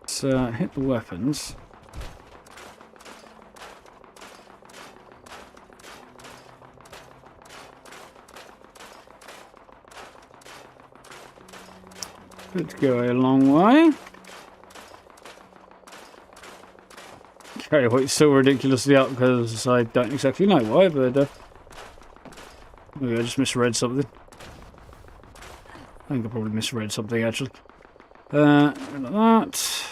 Let's hit the weapons. Could go a long way. Carry weight's still ridiculously up because I don't exactly know why, but maybe I just misread something. I think I probably misread something actually. Like that.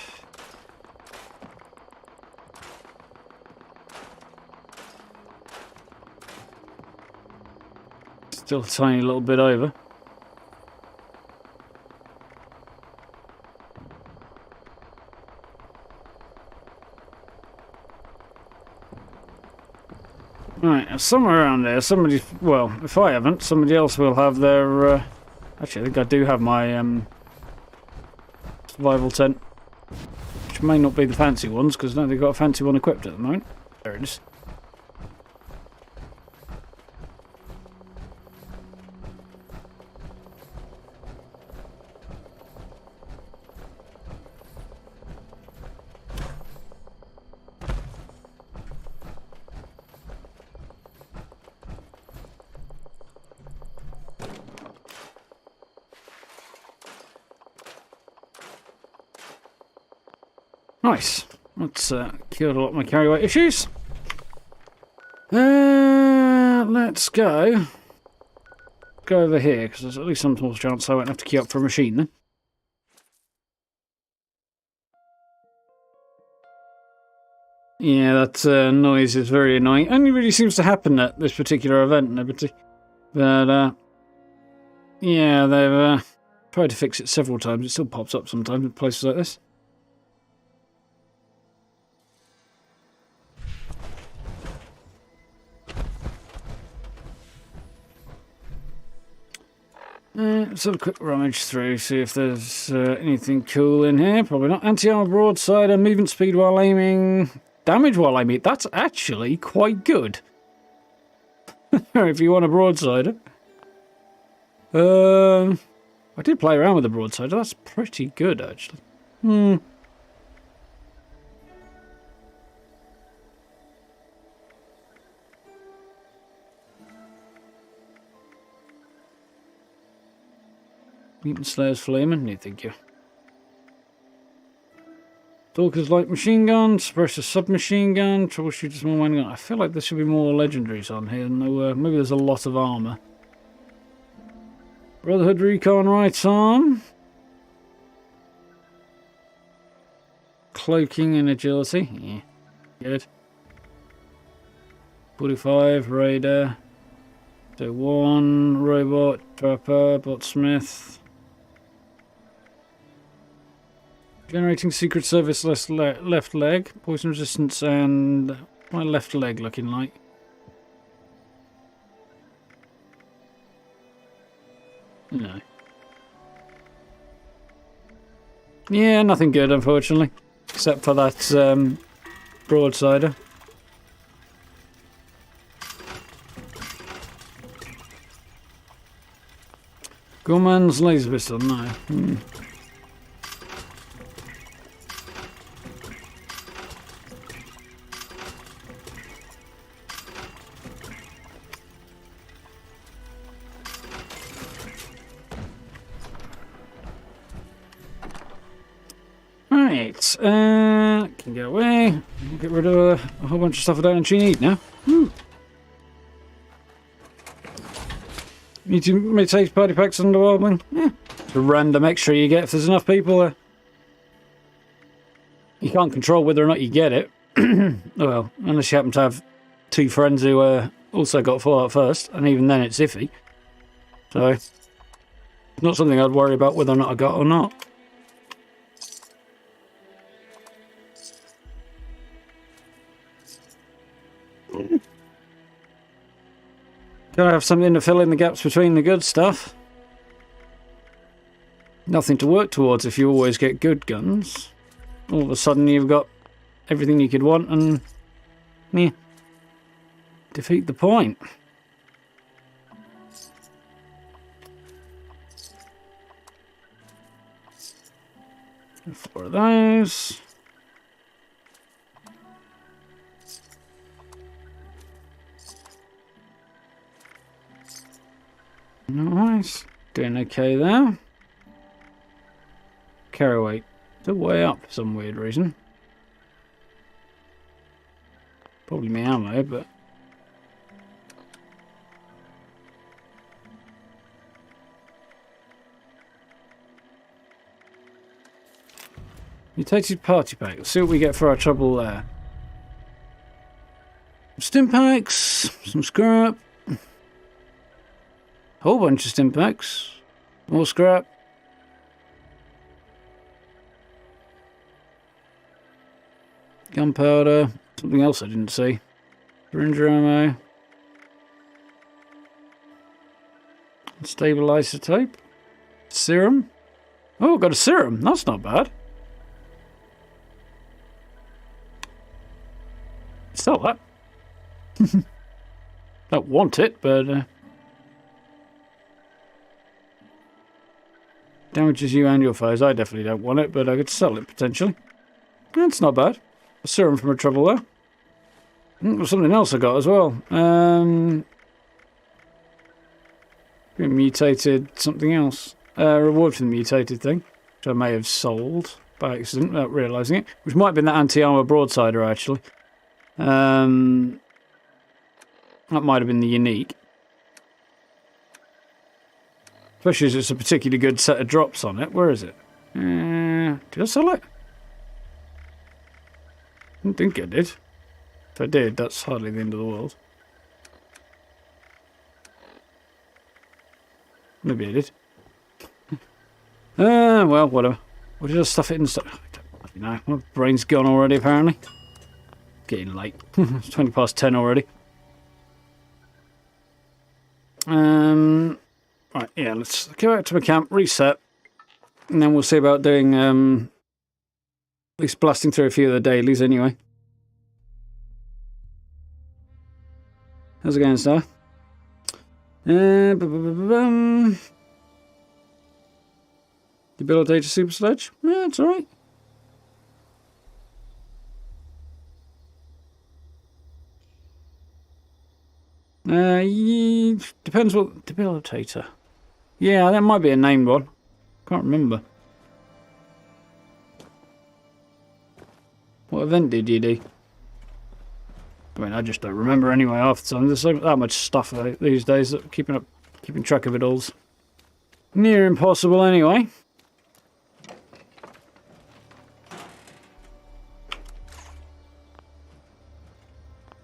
Still a tiny little bit over. Right, somewhere around there, somebody, well, if I haven't, somebody else will have their, actually I think I do have my, survival tent, which may not be the fancy ones, because now they've got a fancy one equipped at the moment. There it is. Nice. That's cured a lot of my carry weight issues. Let's go over here, because there's at least some small chance I won't have to queue up for a machine then. Yeah, that noise is very annoying. Only really seems to happen at this particular event and everything. But, yeah, they've tried to fix it several times. It still pops up sometimes in places like this. Let's have a quick rummage through, see if there's anything cool in here. Probably not. Anti-armor broadsider, movement speed while aiming, damage while aiming. That's actually quite good. If you want a broadsider. I did play around with the broadsider. That's pretty good, actually. Mutant Slayer's Flamin', no thank you. Stalker's light machine gun, suppressor submachine gun, troubleshooter small mining gun. I feel like there should be more legendaries on here. No, maybe there's a lot of armour. Brotherhood recon right arm. Cloaking and agility. Yeah, good. 45 radar. So 1 robot, trapper, botsmith. Generating Secret Service left leg, poison resistance, and my left leg looking like. No. Yeah, nothing good, unfortunately, except for that broadsider. Gorman's laser pistol, no. Right, can get away. Get rid of a whole bunch of stuff I don't actually need now. Need to mutate party packs underwhelming? Yeah. It's a random extra you get if there's enough people there. You can't control whether or not you get it. Well, unless you happen to have two friends who also got Fallout first, and even then it's iffy. So, it's not something I'd worry about whether or not I got or not. Gotta have something to fill in the gaps between the good stuff. Nothing to work towards if you always get good guns. All of a sudden you've got everything you could want and... yeah. Defeat the point. 4 of those. Nice. Doing okay there. Carry weight. Still way up for some weird reason. Probably my ammo, but... Mutated party pack. Let's see what we get for our trouble there. Stim packs, some scrap. Whole bunch of stim packs. More scrap. Gunpowder. Something else I didn't see. Syringe ammo. Stable isotope. Serum. Oh, got a serum. That's not bad. Sell that. Don't want it, but... damages you and your foes. I definitely don't want it, but I could sell it potentially. That's not bad. A serum from a trouble there. There's something else I got as well. Mutated something else. Reward for the mutated thing, which I may have sold by accident without realising it. Which might have been that anti-armour broadsider actually. That might have been the unique. Especially as it's a particularly good set of drops on it. Where is it? Did I sell it? I don't think I did. If I did, that's hardly the end of the world. Maybe I did. Well, whatever. What did I stuff it in? You know, my brain's gone already, apparently. Getting late. It's 20 past 10 already. Right, yeah, let's go back to my camp, reset, and then we'll see about doing, at least blasting through a few of the dailies anyway. How's it going, Star? Debilitated super sledge? Yeah, it's alright. Depends what debilitator. Yeah, that might be a named one. Can't remember. What event did you do? I mean, I just don't remember anyway. Half the time, there's so that much stuff these days that keeping track of it all's near impossible anyway.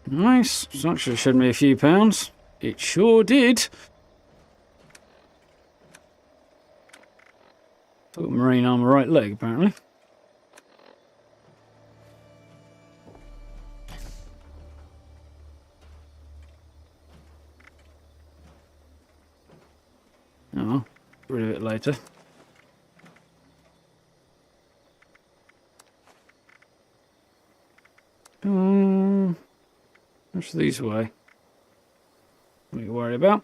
Nice. It's actually showed me a few pounds. It sure did. Got marine armor right leg, apparently. Oh, get rid of it later. Which these away? What are you worried about?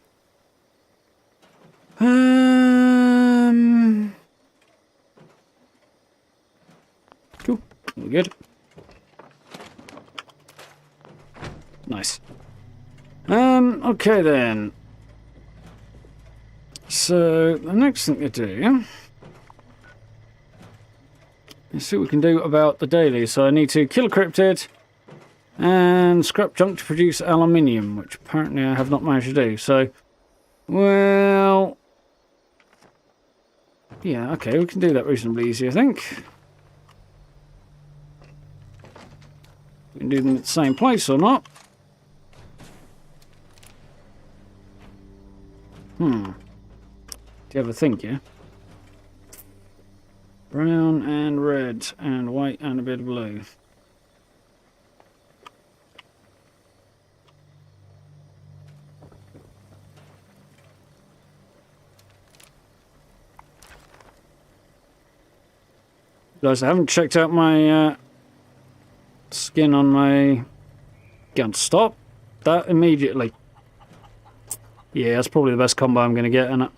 Cool. All good. Nice. Okay then. So the next thing to do Let's see what we can do about the daily. So I need to kill a cryptid and scrap junk to produce aluminium, which apparently I have not managed to do. So, well, yeah, okay, we can do that reasonably easy, I think. We can do them at the same place or not. Do you ever think, yeah? Brown and red and white and a bit of blue. Guys, I haven't checked out my skin on my gun. Stop that immediately. Yeah, that's probably the best combo I'm going to get, isn't it?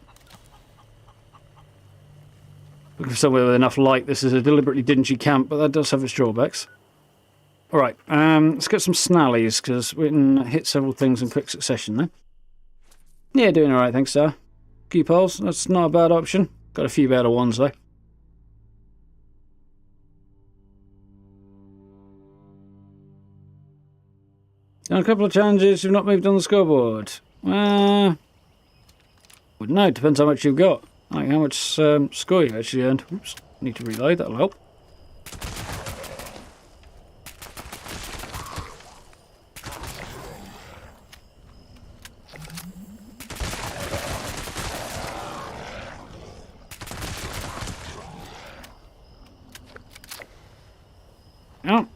Looking for somewhere with enough light. This is a deliberately dingy camp, but that does have its drawbacks. Alright, let's get some snallies, because we can hit several things in quick succession there. Yeah, doing alright, thanks, sir. Key poles, that's not a bad option. Got a few better ones, though. Done a couple of challenges, you've not moved on the scoreboard. Wouldn't know, depends how much you've got. Like how much score you actually earned. Oops, need to reload, that'll help. Oh.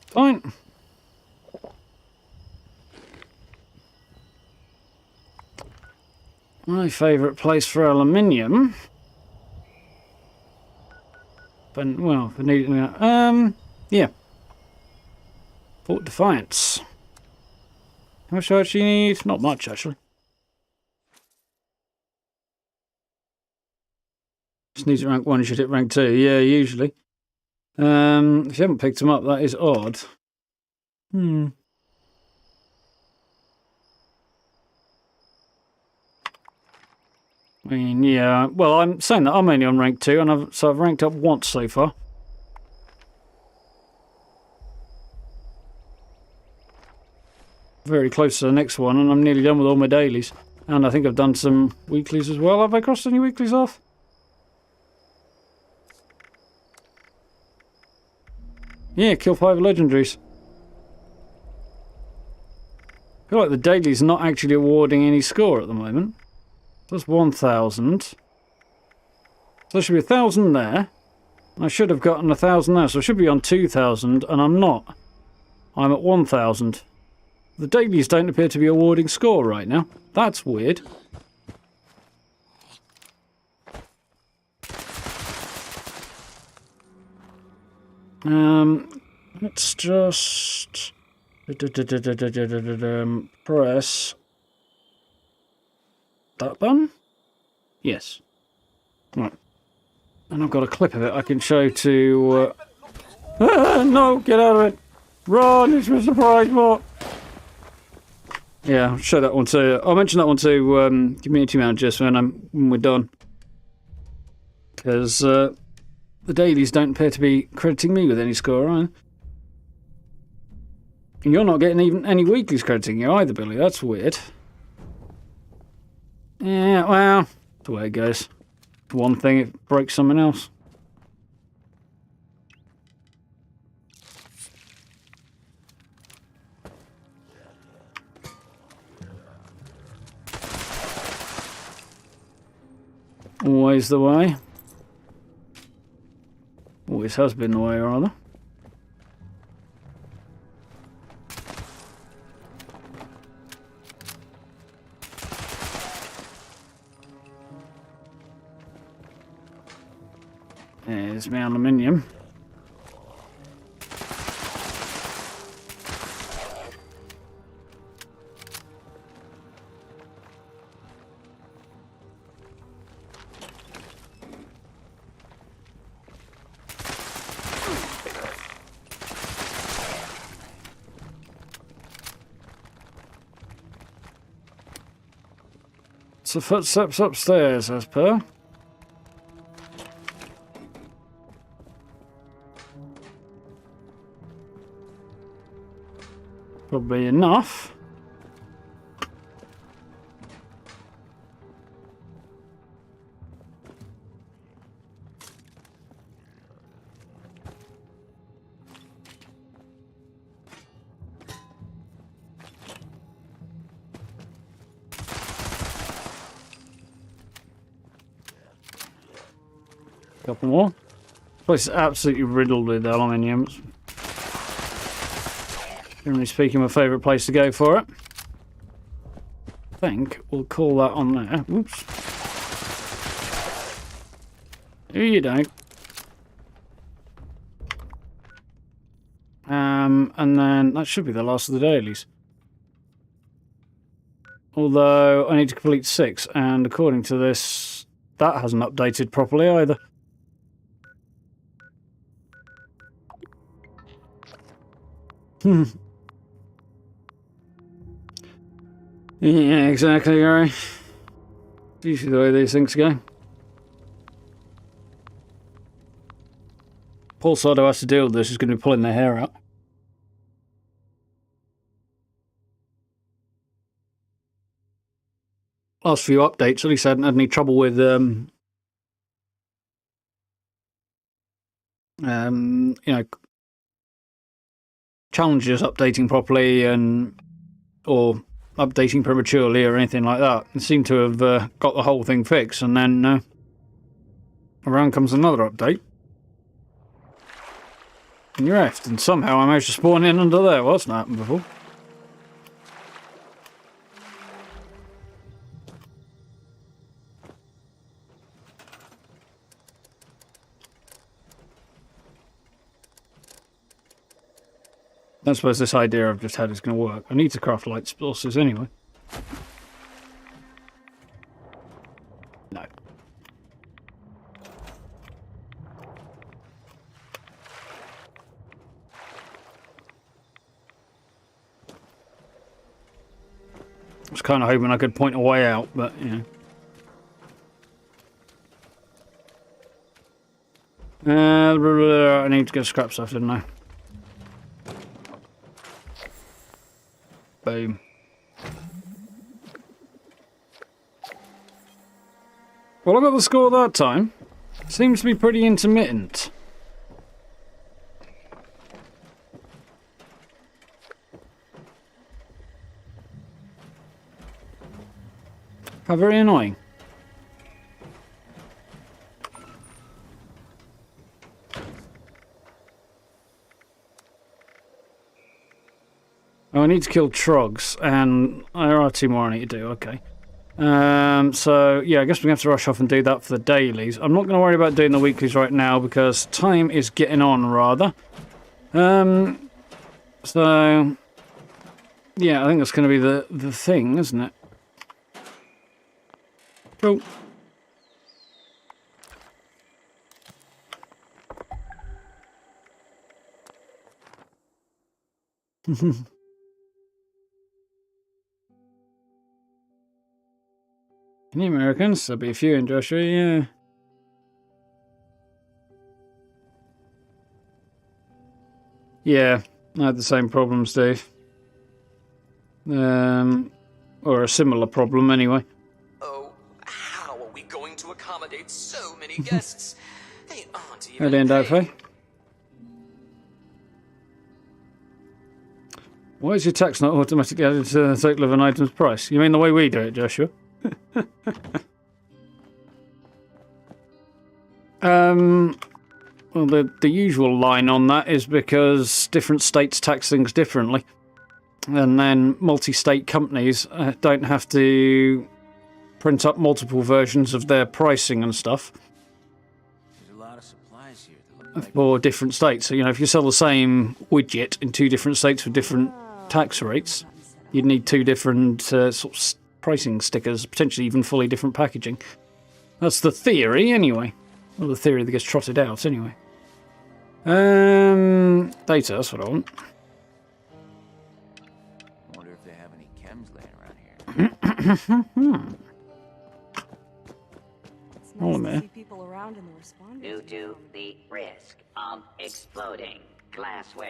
Fine. My favourite place for aluminium. But well, for needing yeah. Fort Defiance. How much do I actually need? Not much, actually. Just needs rank 1, you should hit rank 2. Yeah, usually. If you haven't picked them up, that is odd. I mean, yeah. Well, I'm saying that I'm only on rank 2, and I've ranked up once so far. Very close to the next one, and I'm nearly done with all my dailies. And I think I've done some weeklies as well. Have I crossed any weeklies off? Yeah, kill 5 legendaries. I feel like the daily's not actually awarding any score at the moment. That's 1,000. So there should be 1,000 there. I should have gotten 1,000 there, so I should be on 2,000, and I'm not. I'm at 1,000. The dailies don't appear to be awarding score right now. That's weird. Let's just press that button. Yes. Right. And I've got a clip of it I can show to. No, get out of it! Run! It's a surprise bot. Yeah, I'll show that one to. I'll mention that one to community managers when we're done, because the dailies don't appear to be crediting me with any score, either. And you're not getting even any weeklies crediting you either, Billy. That's weird. Yeah, well, that's the way it goes. One thing, it breaks something else. Always the way. Always has been the way, rather. There's my aluminium. Lots of footsteps upstairs, as per. Probably enough. Couple more. This place is absolutely riddled with aluminiums. Generally speaking, my favourite place to go for it. I think we'll call that on there. Oops. No, you don't. And then that should be the last of the dailies. Although I need to complete 6, and according to this, that hasn't updated properly either. Yeah, exactly, Gary. It's usually the way these things go. Poor side who has to deal with this is going to be pulling their hair out. Last few updates, at least I hadn't had any trouble with you know, challenges updating properly or updating prematurely or anything like that. It seemed to have got the whole thing fixed, and then around comes another update. And you're effed, and somehow I managed to spawn in under there. Well, that's not happened before. I don't suppose this idea I've just had is going to work. I need to craft light sources anyway. No. I was kind of hoping I could point a way out, but, you know. I need to get scrap stuff, didn't I? Boom. Well, I got the score that time. Seems to be pretty intermittent. How very annoying. Oh, I need to kill Trogs, and there are 2 more I need to do, okay. So, yeah, I guess we're going to have to rush off and do that for the dailies. I'm not going to worry about doing the weeklies right now, because time is getting on, rather. So, yeah, I think that's going to be the thing, isn't it? Cool. Any Americans? There'll be a few in Joshua, yeah. Yeah, I had the same problem, Steve. Or a similar problem, anyway.
Oh, how are we going to accommodate so many guests? They aren't even
How do you end up, eh? Why is your tax not automatically added to the total of an item's price? You mean the way we do it, Joshua? Well, the usual line on that is because different states tax things differently. And then multi-state companies don't have to print up multiple versions of their pricing and stuff.
There's a lot of supplies here
For different states. So, you know, if you sell the same widget in 2 different states with different tax rates, you'd need 2 different sort of pricing stickers, potentially even fully different packaging. That's the theory, anyway. Well, the theory that gets trotted out, anyway. Data, that's what I want.
I wonder if they have any chems laying around here.
Hold on a
nice to
minute.
see people around in the responders.
Due to the risk of exploding glassware,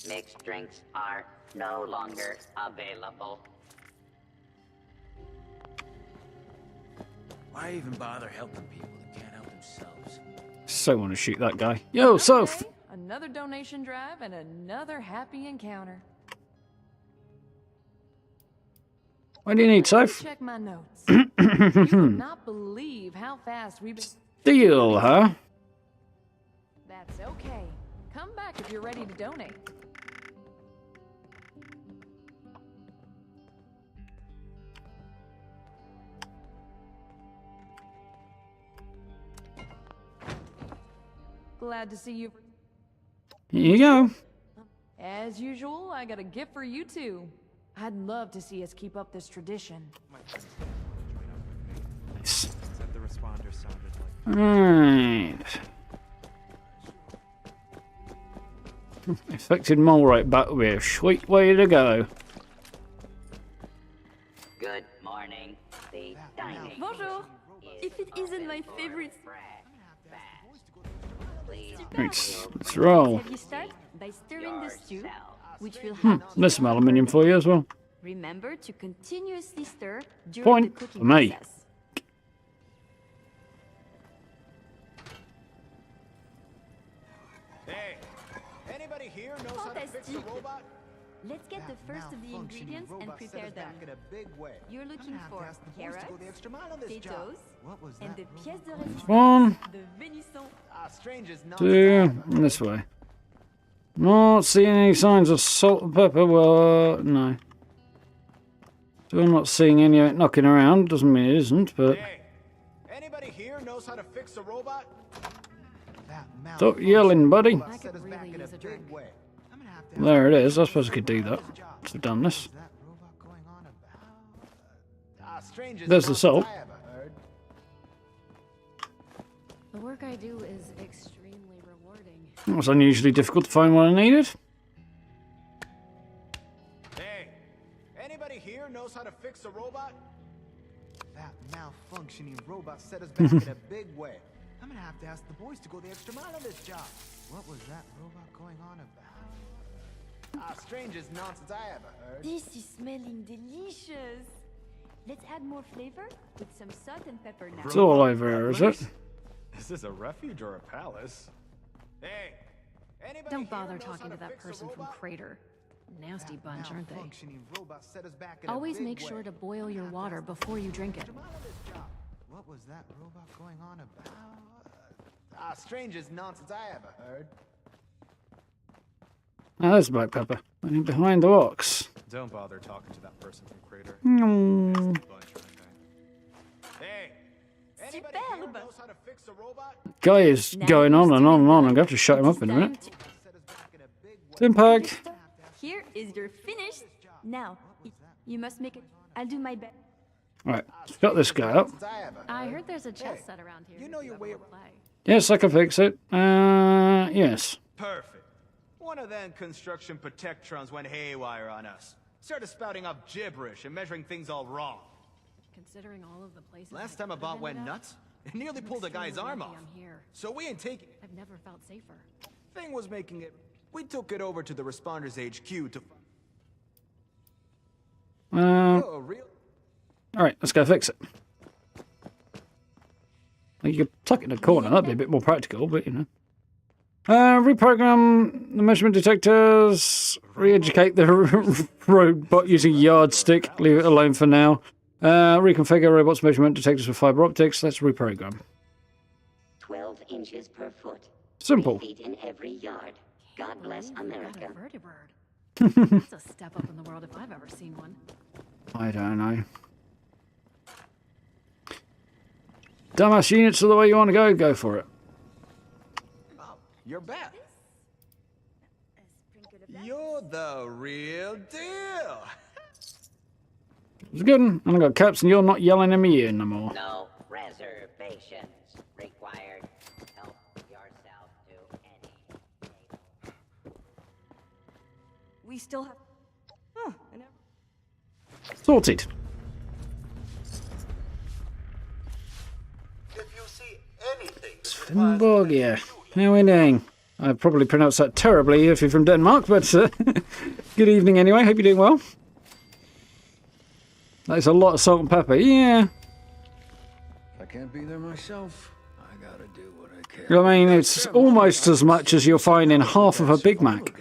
mixed drinks are no longer available.
Why even bother helping people that can't help themselves?
So want to shoot that guy. Yo, Soph!
Okay, another donation drive and another happy encounter.
What do you need, Soph?
Check my notes. You would not believe how fast we've been.
Deal, huh?
That's okay. Come back if you're ready to donate. Glad to see you.
Here you go.
As usual, I got a gift for you too. I'd love to see us keep up this tradition.
Nice.
Said the responder sounded like
Right. Affected mole right back would be a sweet way to go.
Good morning. The dining
Bonjour. If it isn't my favorite.
Let's roll.
Have you start by stirring the stew, which will have.
There's some aluminium for you as well.
Remember to continuously stir during
Point
the cooking
for me.
process.
Hey, anybody here knows how to fix a
Fantastic.
robot?
Let's get the first of the ingredients and prepare them. You're looking for carrots, potatoes, and the pièce de résistance,
One,
the venison.
two, and this way. Not seeing any signs of salt and pepper. Well, no. Still not seeing any of it knocking around. Doesn't mean it isn't, but
Hey, anybody here knows how to fix a robot?
stop yelling, buddy.
I could really use a drink.
There it is. I suppose I could do that. Should have done this. There's the salt.
The work I do is extremely rewarding.
It was unusually difficult to find what I needed.
Hey, anybody here knows how to fix a robot?
That malfunctioning robot set us back in a big way. I'm gonna have to ask the boys to go the extra mile on this job. What was that robot going on about?
Strangest nonsense I ever heard.
This is smelling delicious. Let's add more flavor with some salt and pepper now.
It's all over here, is it?
Is this a refuge or a palace?
Hey, anybody
Don't
here
bother
knows
talking
how
to that
fix a
person from
robot?
Crater. Nasty bunch, aren't they?
Malfunctioning robot set us back in a
Always
big
make
way.
sure to boil your water before you drink it.
Extra mile on this job. What was that robot going on about?
Strangest nonsense I ever heard.
Now there's black pepper. Hiding behind the rocks.
Don't bother talking to that person from Crater.
Mm.
Bunch, aren't they?
Hey, anybody here
Superbe.
knows how to fix a robot?
Guy is going on and on and on. I'm going to have to shut him up in a minute.
Set us back in a big way.
Impact.
Here is your finished. Now, you must make it. I'll do my best.
Right, got this guy up.
I heard there's a chess set around here.
you know your way
to play.
Yes, I can fix it. Yes.
Perfect. One of them construction protectrons went haywire on us. Started spouting off gibberish and measuring things all wrong.
Considering all of the places.
Last
I
time a
could've
bot
ended
went
up,
nuts, it nearly
I'm
pulled a guy's
extremely
arm
lucky
off.
I'm here.
So we ain't taking it.
I've never felt safer.
Thing was making it. We took it over to the responders HQ to. Oh, real.
Alright, let's go fix it. You could tuck it in a corner, that'd be a bit more practical, but you know. Reprogram the measurement detectors, re-educate the robot using yardstick, leave it alone for now. Reconfigure robot's measurement detectors with fiber optics, let's reprogram.
12 inches per foot.
Simple.
3 feet in every yard. God bless
Believe we got
America.
a vertibird. That's a step up in the world if I've ever seen one.
I don't know. Dumbass units are the way you want to go, go for it.
You're back. You're the real deal.
It's a good one, and I got caps and you're not yelling at me ear no more.
No reservations required. Help yourself to any.
We still have. Oh, I never.
Sorted.
If you
Finborgia. How are we doing? I probably pronounced that terribly if you're from Denmark, but good evening anyway. Hope you're doing well. That's a lot of salt and pepper. Yeah.
If I can't be there myself, I gotta do what I can.
I mean, it's almost as much as you'll find in half of a Big Mac.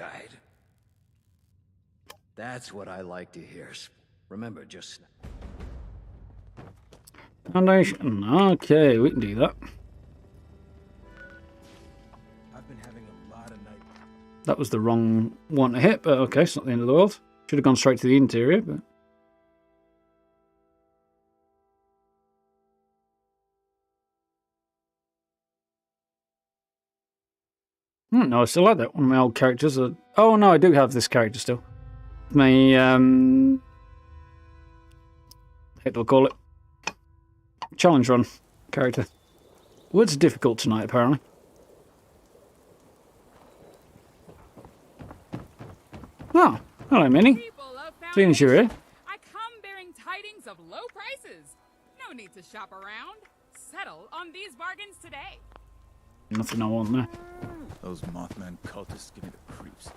That's what I like to hear. Remember, just...
Foundation. Okay, we can do that.
I've been having a lot of night.
That was the wrong one to hit, but okay, it's not the end of the world. Should have gone straight to the interior, but... No, I still had that one of my old characters. Oh no, I do have this character still. My, what do I call it? Challenge run character. Words are difficult tonight, apparently. Oh, hello, Minnie. Seeing as you're here.
I come bearing tidings of low prices. No need to shop around. Settle on these bargains today.
Nothing I want there.
Those Mothman cultists give me the creeps.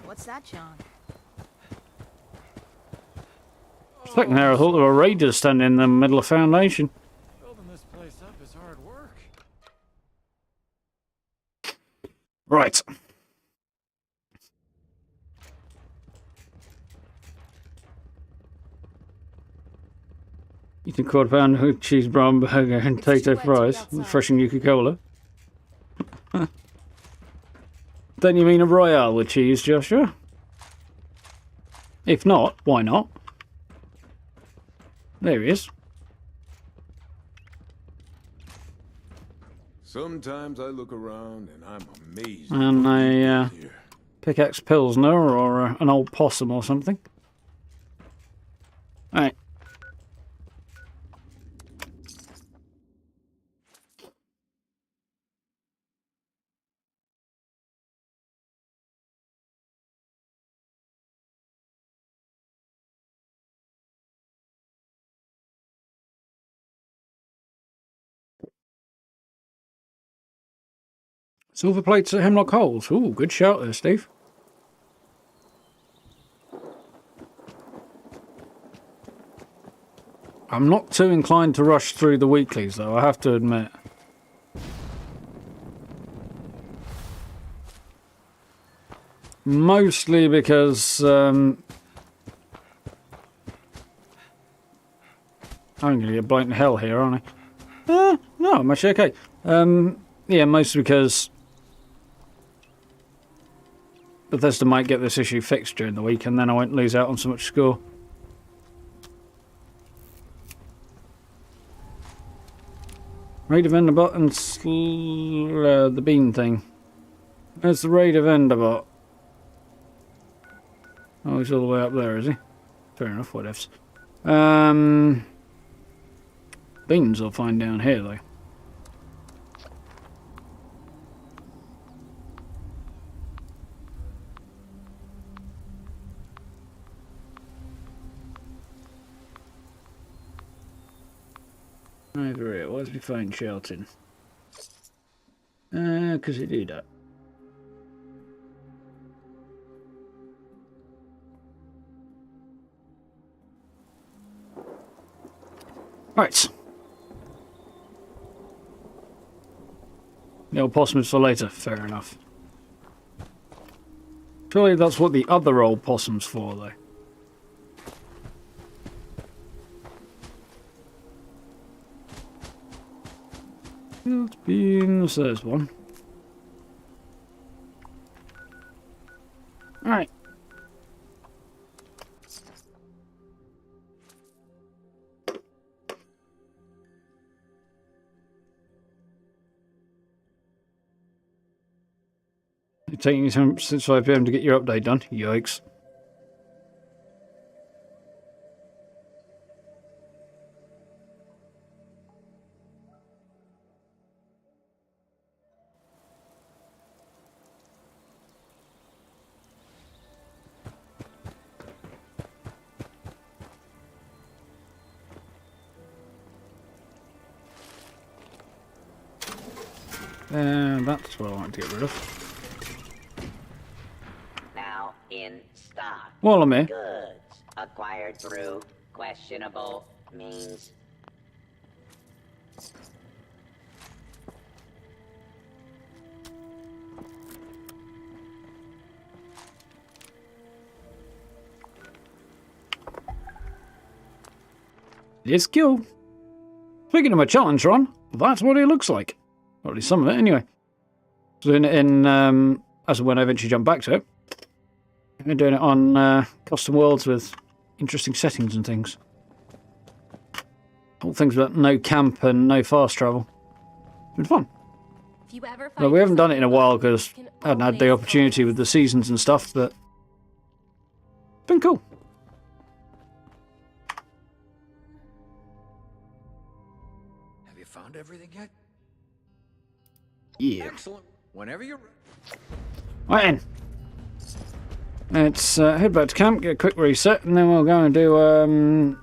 What's that, John?
Second there, I thought there were raiders standing in the middle of Foundation.
Building this place up is hard work.
Right. Eat a quarter pound of cheese brown burger and potato fries. Refreshing Coca-Cola. Don't you mean a Royale with cheese, Joshua? If not, why not? There he is.
Sometimes I look around and I'm amazed.
And a pickaxe pilsner or an old possum or something. Alright. Silver plates at Hemlock Holes. Ooh, good shout there, Steve. I'm not too inclined to rush through the weeklies, though, I have to admit. Mostly because I'm going to get blatant hell here, aren't I? No, I'm actually okay. Yeah, mostly because Bethesda might get this issue fixed during the week, and then I won't lose out on so much score. Raid of Enderbot and the bean thing. There's the Raid of Enderbot. Oh, he's all the way up there, is he? Fair enough, whatevs. Beans I'll find down here, though. Over here, why does my phone shouting? Because it did that. Right. The old possums for later, fair enough. Surely that's what the other old possum's for, though. Field beans, there's one. Alright. It's taking you since 5 PM to get your update done. Yikes. That's what I want to get rid of.
Now in stock.
While I'm here.
Goods acquired through questionable means.
It's cool. Speaking of my challenge run, that's what it looks like. Or at least some of it, anyway. So as when I eventually jump back to it, I'm doing it on custom worlds with interesting settings and things. All things about no camp and no fast travel. It's been fun.
If you ever
Well,
find
we haven't done it in a
yourself
while because I hadn't had the opportunity with the seasons and stuff, but it's been cool.
Have you found everything yet?
Yeah.
Excellent. Whenever you're
Right in. Let's head back to camp, get a quick reset, and then we'll go and do,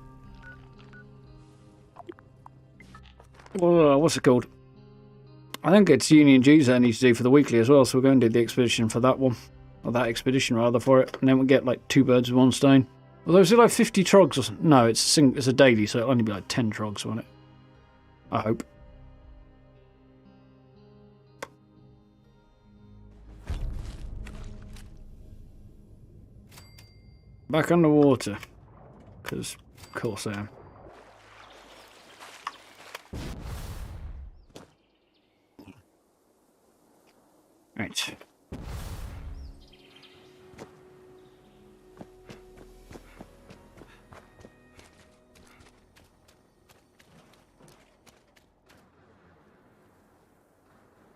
what's it called? I think it's Union G's that I need to do for the weekly as well, so we're going to do the expedition for that one. Or that expedition, rather, for it. And then we'll get, like, 2 birds with one stone. Although, is it like 50 trogs or something? No, it's a daily, so it'll only be like 10 trogs, won't it? I hope. Back underwater. Because, of course I am. Right.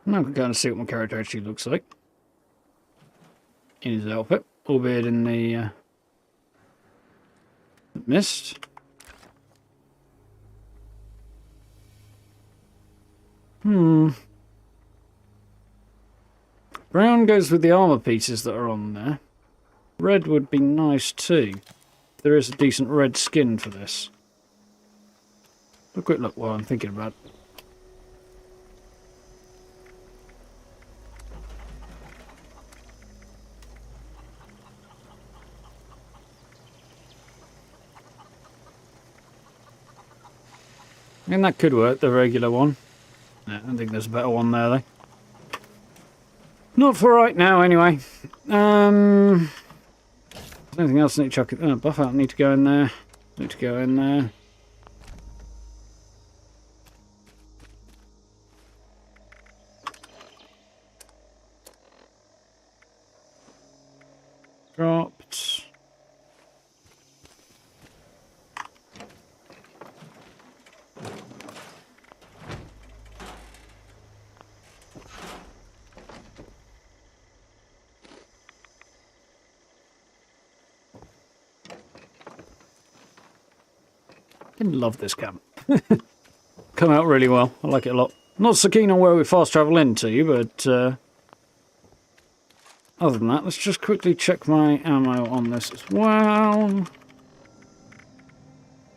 Now we're going to see what my character actually looks like in his outfit, albeit in the mist. Brown goes with the armor pieces that are on there. Red would be nice too. There is a decent red skin for this. A quick look while I'm thinking about it. And that could work, the regular one. I don't think there's a better one there, though. Not for right now, anyway. Anything else I need to chuck it? Oh, buff out, need to go in there. Need to go in there. Dropped. I love this camp. Come out really well. I like it a lot. Not so keen on where we fast travel into, but other than that, let's just quickly check my ammo on this as well.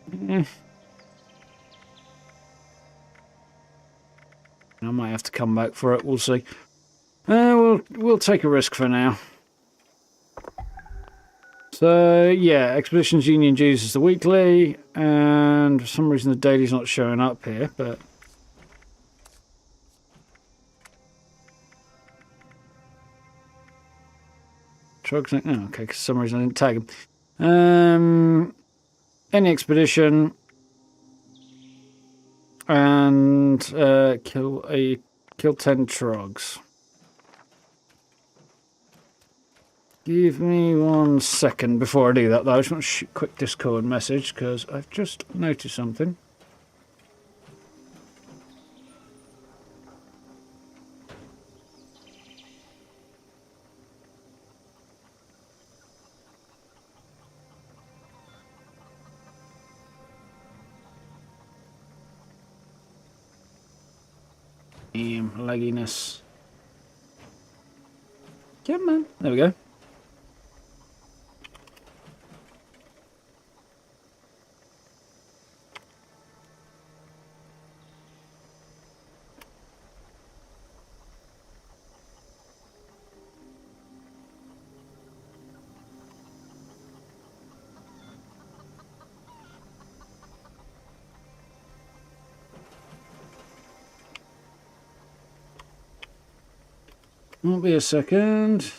I might have to come back for it. We'll see. We'll take a risk for now. So, yeah, Expeditions Union G's is the weekly, and for some reason the daily's not showing up here, but... Trugs, oh, okay, for some reason I didn't tag them. Any expedition, and kill 10 trogs. Give me 1 second before I do that, though. I just want to shoot a quick Discord message, because I've just noticed something. Lagginess. Come on. There we go. Won't be a second.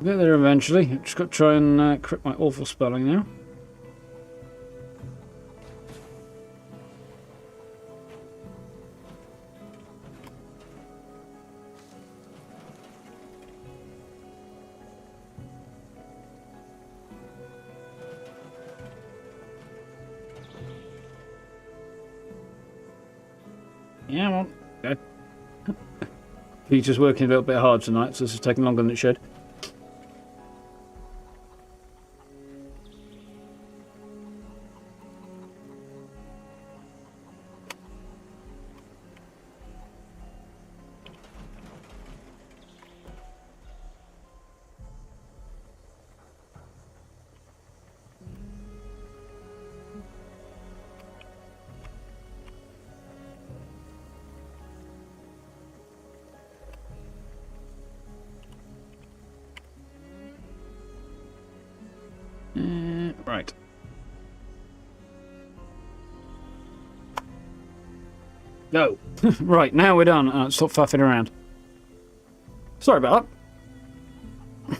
Get there eventually. Just got to try and correct my awful spelling now. Yeah, well, okay. Peter's working a little bit hard tonight, so this is taking longer than it should. Right. Go. Right, now we're done. Stop faffing around. Sorry about that.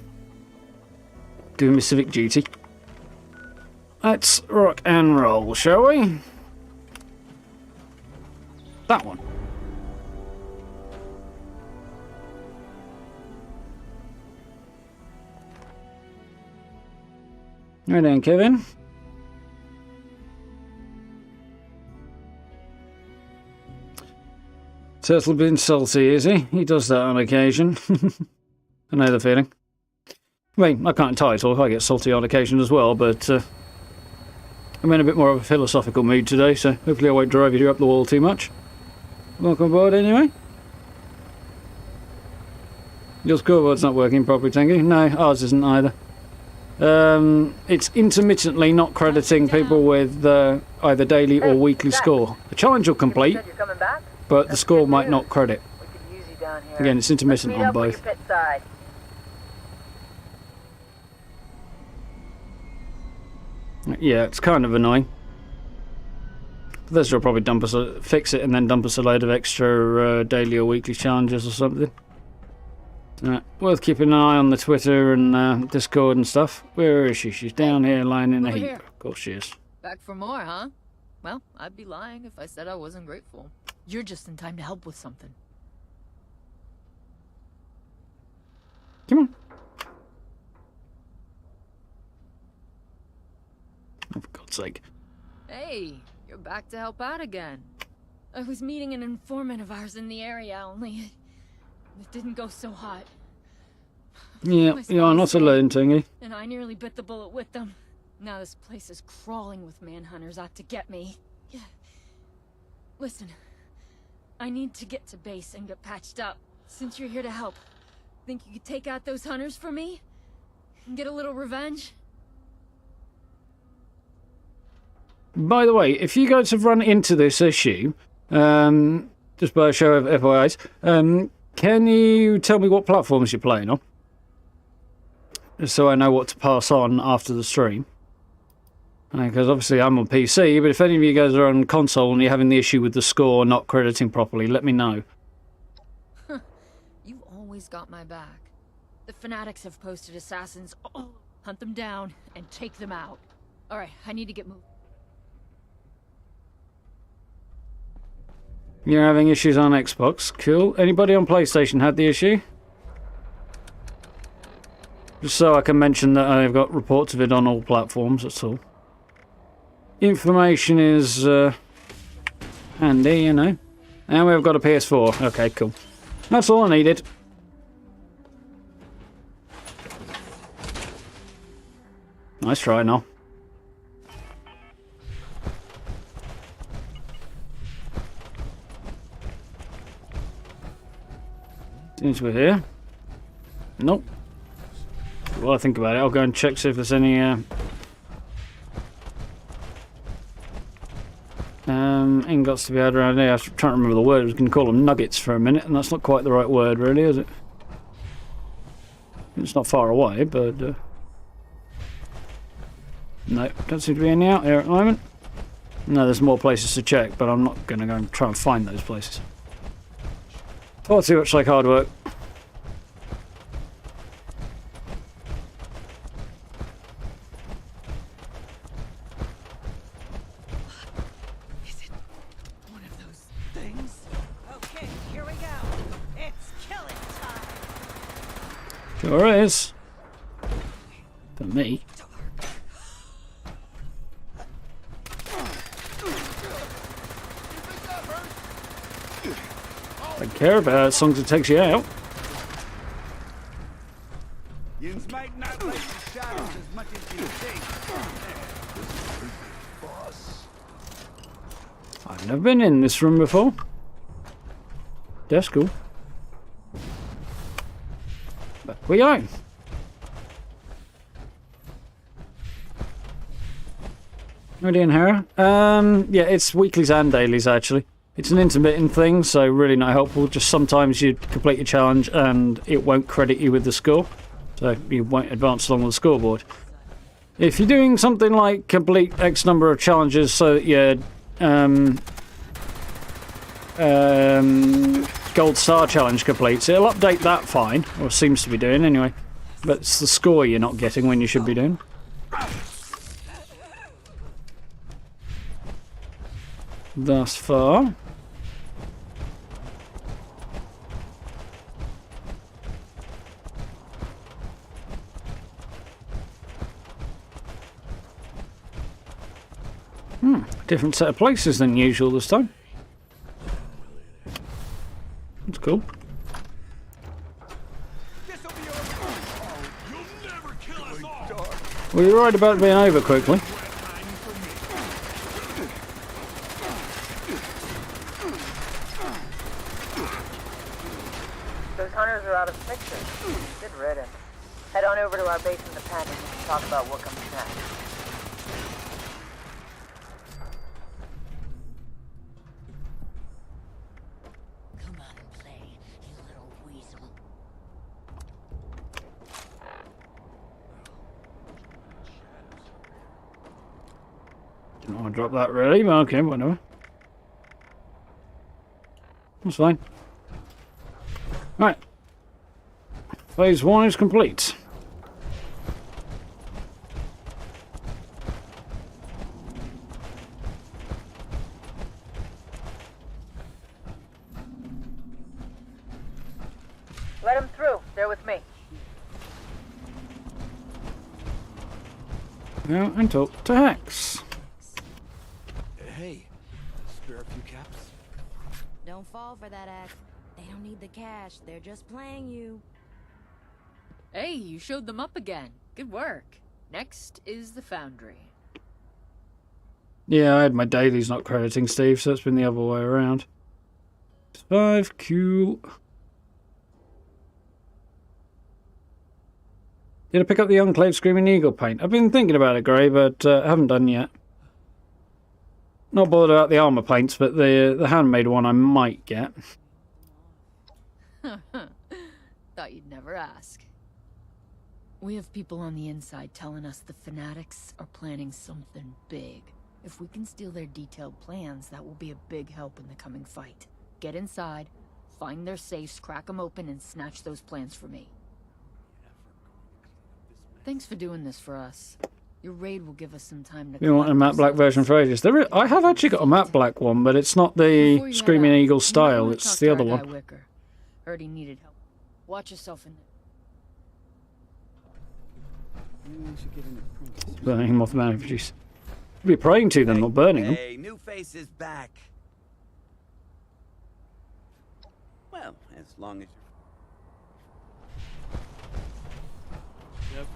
Doing my civic duty. Let's rock and roll, shall we? That one. Right then, Kevin. Turtle been salty, is he? He does that on occasion. I know the feeling. I mean, I can't title. I get salty on occasion as well, but I'm in a bit more of a philosophical mood today, so hopefully I won't drive you up the wall too much. Welcome aboard anyway. Your scoreboard's not working properly, Tengu. No, ours isn't either. It's intermittently not crediting people with either daily or weekly score. The challenge will complete, but the score might not credit. Again, it's intermittent on both. Yeah, it's kind of annoying. Bethesda will probably fix it and then dump us a load of extra daily or weekly challenges or something. Worth keeping an eye on the Twitter and Discord and stuff. Where is she? She's down here lying in a heap. Of course she is.
Back for more, huh? Well, I'd be lying if I said I wasn't grateful. You're just in time to help with something.
Come on. Oh, for God's sake.
Hey, you're back to help out again. I was meeting an informant of ours in the area, only it didn't go so hot.
Yeah, you're not alone, Tingy.
And I nearly bit the bullet with them. Now this place is crawling with manhunters out to get me. Yeah. Listen, I need to get to base and get patched up. Since you're here to help, think you could take out those hunters for me? And get a little revenge?
By the way, if you guys have run into this issue, just by a show of FYIs, can you tell me what platforms you're playing on? Just so I know what to pass on after the stream. Because obviously I'm on PC, but if any of you guys are on console and you're having the issue with the score not crediting properly, let me know.
You've always got my back. The fanatics have posted assassins. Oh, hunt them down and take them out. Alright, I need to get moving.
You're having issues on Xbox. Cool. Anybody on PlayStation had the issue? Just so I can mention that I've got reports of it on all platforms, that's all. Information is Handy, you know. And we've got a PS4. Okay, cool. That's all I needed. Nice try, Noel. Since we're here. Nope. While I think about it, I'll go and check see if there's any ingots to be had around here. I'm trying to remember the word. I was going to call them nuggets for a minute, and that's not quite the right word, really, is it? It's not far away, but no, don't seem to be any out here at the moment. No, there's more places to check, but I'm not going to go and try and find those places. Far too much like hard work. Sure is. For me. Don't care about it as long as it takes you out.
Might not like the shadows as much as you think.
I've never been in this room before. That's cool. But we go. Ready and Hera? Yeah, it's weeklies and dailies actually. It's an intermittent thing, so really not helpful. Just sometimes you complete your challenge and it won't credit you with the score. So you won't advance along with the scoreboard. If you're doing something like complete X number of challenges so that your Gold Star challenge completes, it'll update that fine, or seems to be doing anyway. But it's the score you're not getting when you should be doing. Thus far. Different set of places than usual this time. That's cool. Well, you're right about being over quickly.
Those hunters are out of the picture. Good riddance. Head on over to our base in the pen and we can talk about what comes next.
Didn't want to drop that really, but okay, whatever. That's fine. Right. Phase 1 is complete.
Let them through. They're with me.
Now and talk to Hex.
Hey, spare a few caps?
Don't fall for that act. They don't need the cash. They're just playing you.
Hey, you showed them up again. Good work. Next is the Foundry.
Yeah, I had my dailies not crediting Steve, so it's been the other way around. 5, cool. Did I pick up the Enclave Screaming Eagle paint? I've been thinking about it, Gray, but I haven't done yet. Not bothered about the armor paints, but the handmade one I might get.
Thought you'd never ask. We have people on the inside telling us the Fanatics are planning something big. If we can steal their detailed plans, that will be a big help in the coming fight. Get inside, find their safes, crack them open, and snatch those plans for me. Thanks for doing this for us. Your raid will give us some time to...
You want a matte black version for ages? I have actually got a matte black one, but it's not the Screaming Eagle style, it's the other one.
Heard he needed help. Watch yourself in there.
Burning him off the man produce. Be praying to them, not burning them.
Hey, new face is back.
Well, as long as
Never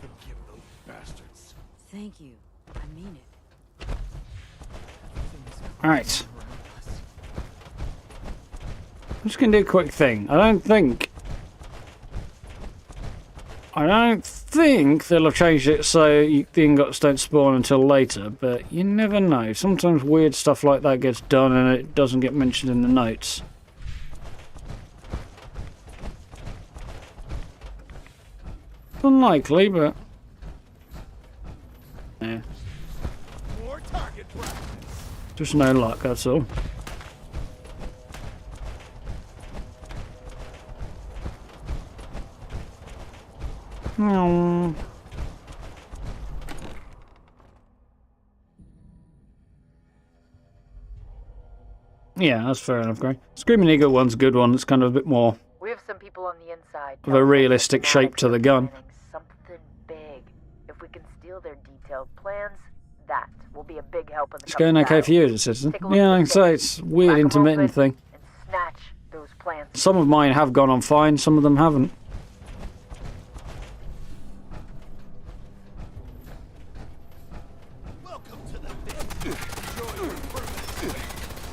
forgive those bastards.
Thank you. I mean it.
Alright. I'm just going to do a quick thing. I don't think they'll have changed it so the ingots don't spawn until later, but you never know. Sometimes weird stuff like that gets done and it doesn't get mentioned in the notes. Unlikely, but yeah.
More target practice.
Just no luck, that's all. Yeah, that's fair enough, Greg. Screaming Eagle one's a good one. It's kind of a bit more
We have some people on the inside.
of a realistic shape to the gun.
Something big. If we can steal their detailed plans, that will be a big help in the
It's going okay for you as a citizen. Yeah, like I say, it's a weird intermittent thing.
snatch those plans.
Some of mine have gone on fine, some of them haven't.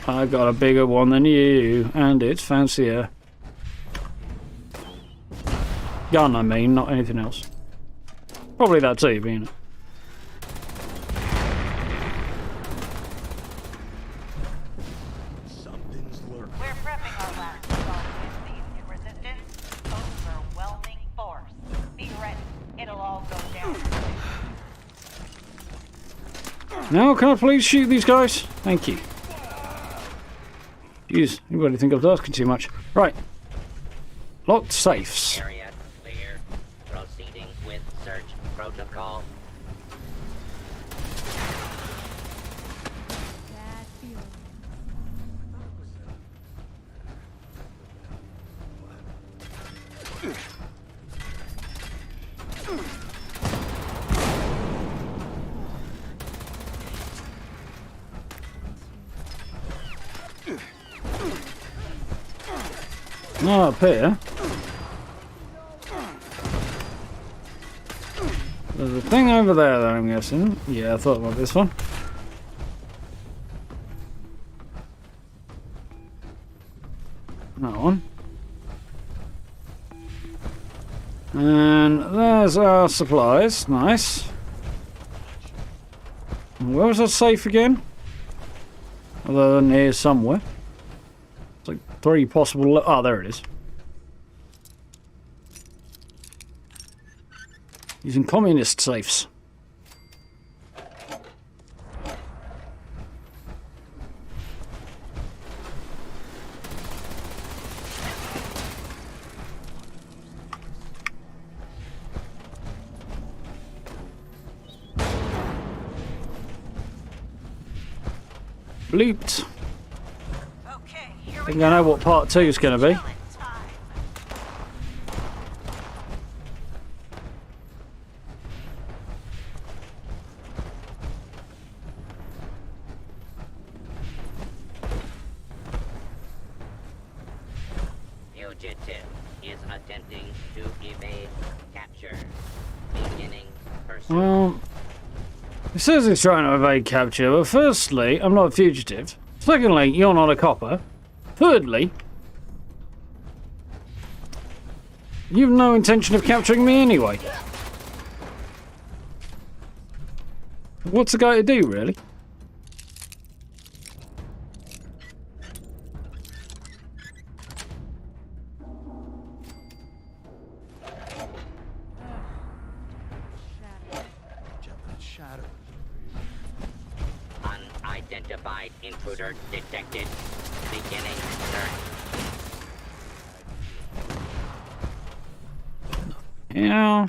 I got a bigger one than you, and it's fancier. Gun, I mean, not anything else. Probably that too, being it.
Something's lurking.
We're prepping our last assault against these new resistance. Overwhelming force. Be ready. It'll all go down.
Now, can I please shoot these guys? Thank you. Jeez, anybody think I was asking too much? Right. Locked safes.
Area clear. Proceeding with search protocol.
Not up here. There's a thing over there that I'm guessing. Yeah, I thought about this one. That one. And there's our supplies. Nice. And where was that safe again? Other than here somewhere. It's like 3 possible... Oh, there it is. Using communist safes. Bleeped. I think I know what part 2 is going to be.
Fugitive is attempting to evade capture. Beginning pursuit.
Well, it says he's trying to evade capture, but firstly, I'm not a fugitive. Secondly, you're not a copper. Thirdly, you've no intention of capturing me anyway. What's the guy to do, really?
Unidentified intruder detected. Beginning search.
Yeah.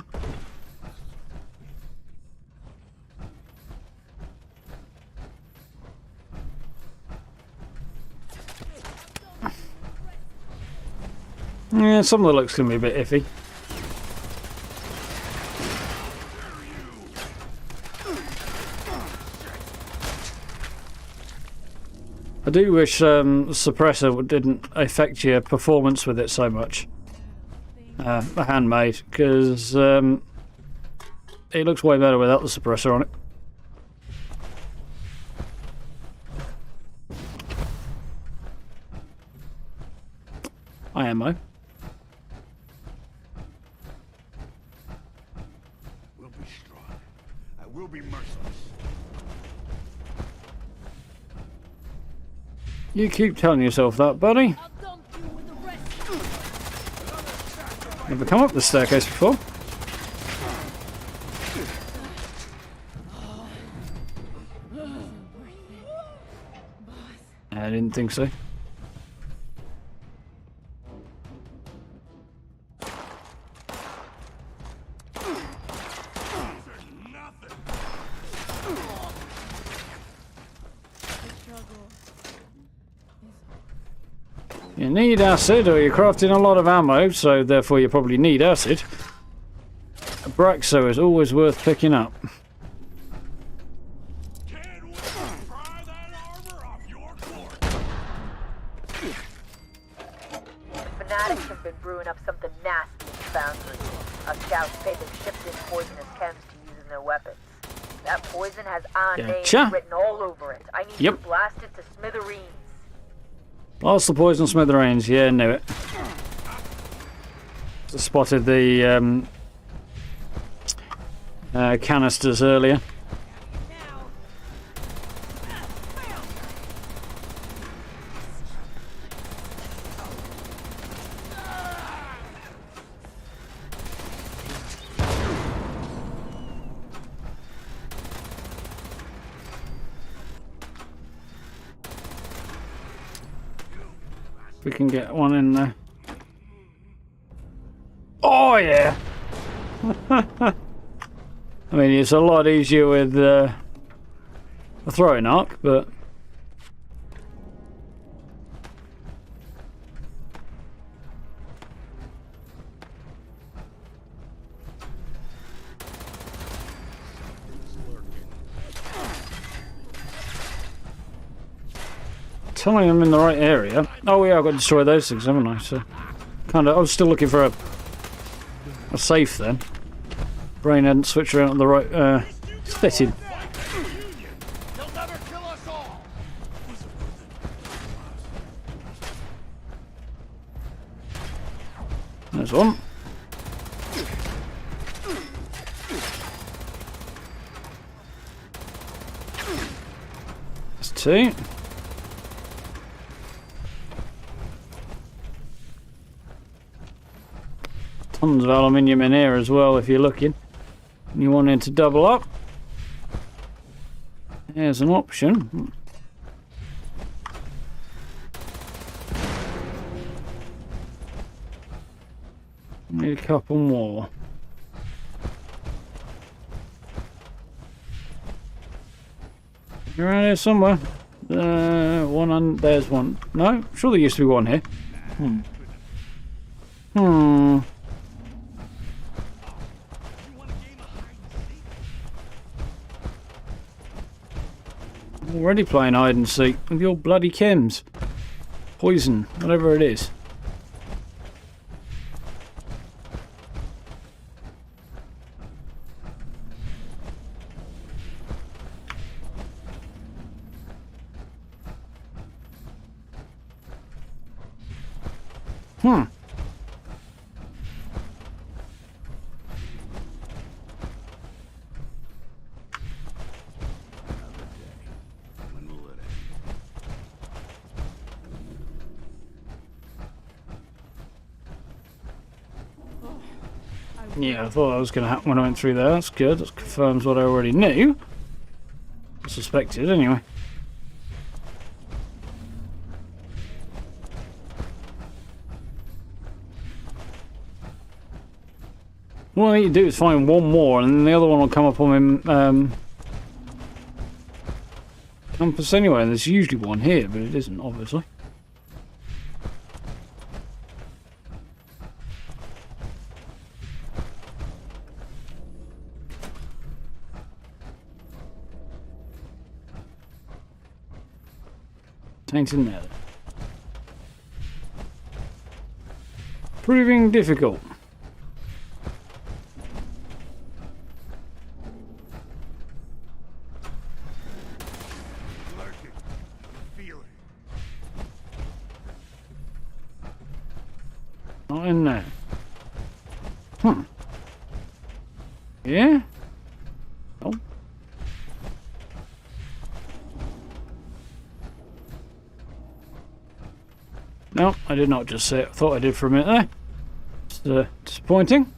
Yeah, some of the looks can be a bit iffy. I do wish suppressor didn't affect your performance with it so much. A handmade, because it looks way better without the suppressor on it. Ammo.
We'll be strong. I will be merciless.
You keep telling yourself that, buddy. Never come up the staircase before. I didn't think so. You need acid, or you're crafting a lot of ammo, so therefore you probably need acid. A Braxo is always worth picking up.
Fanatics have been brewing up something nasty in Foundry. Our scouts say they've shipped in poisonous chems to use in their weapons. That poison has our names written all over it. I need to blast it to smithereens.
Blast the poison smithereens, yeah, knew it. Spotted the canisters earlier. We can get one in there. Oh yeah! I mean, it's a lot easier with a throwing arc, but telling I'm in the right area. Oh yeah, I've got to destroy those things, haven't I? So, I was still looking for a safe then. Brain hadn't switched around on the right setting. There's one. There's two. Tons of aluminium in here as well if you're looking. And you wanted to double up. There's an option. Need a couple more. You're around here somewhere. There's one. No, sure there used to be one here. Already playing hide and seek with your bloody chems. Poison, whatever it is. Yeah, I thought that was going to happen when I went through there. That's good. That confirms what I already knew. Suspected, anyway. All I need to do is find one more, and then the other one will come up on my compass anyway. And there's usually one here, but it isn't, obviously. Taint in there. Proving difficult. Not in there. Yeah? Oh. No, I did not just say it. I thought I did for a minute there. It's disappointing.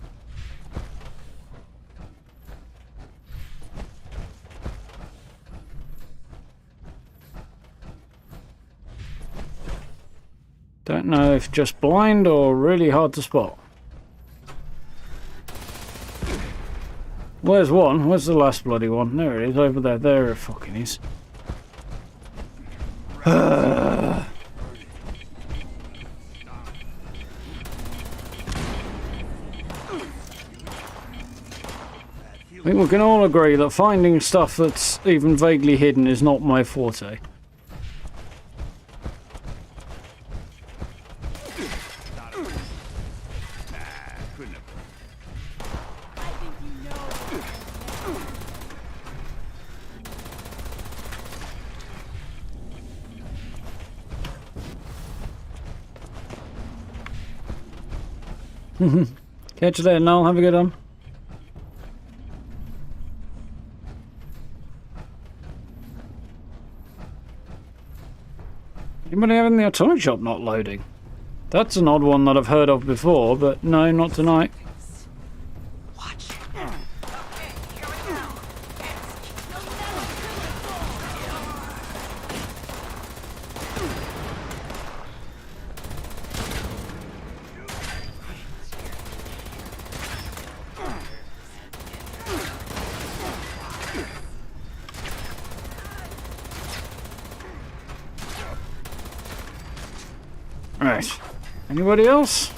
Don't know if just blind or really hard to spot. Where's one? Where's the last bloody one? There it is, over there. There it fucking is. I think we can all agree that finding stuff that's even vaguely hidden is not my forte. Catch you later, Noel. Have a good one. Anybody having the atomic shop not loading? That's an odd one that I've heard of before, but no, not tonight. Right. Anybody else?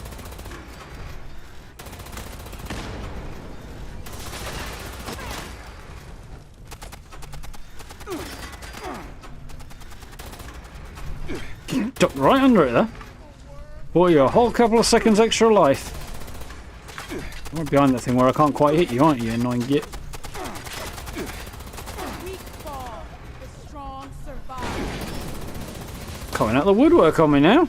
Ducked right under it there. Bought you a whole couple of seconds extra life. You're behind that thing where I can't quite hit you, aren't you, annoying git? Coming out the woodwork on me now.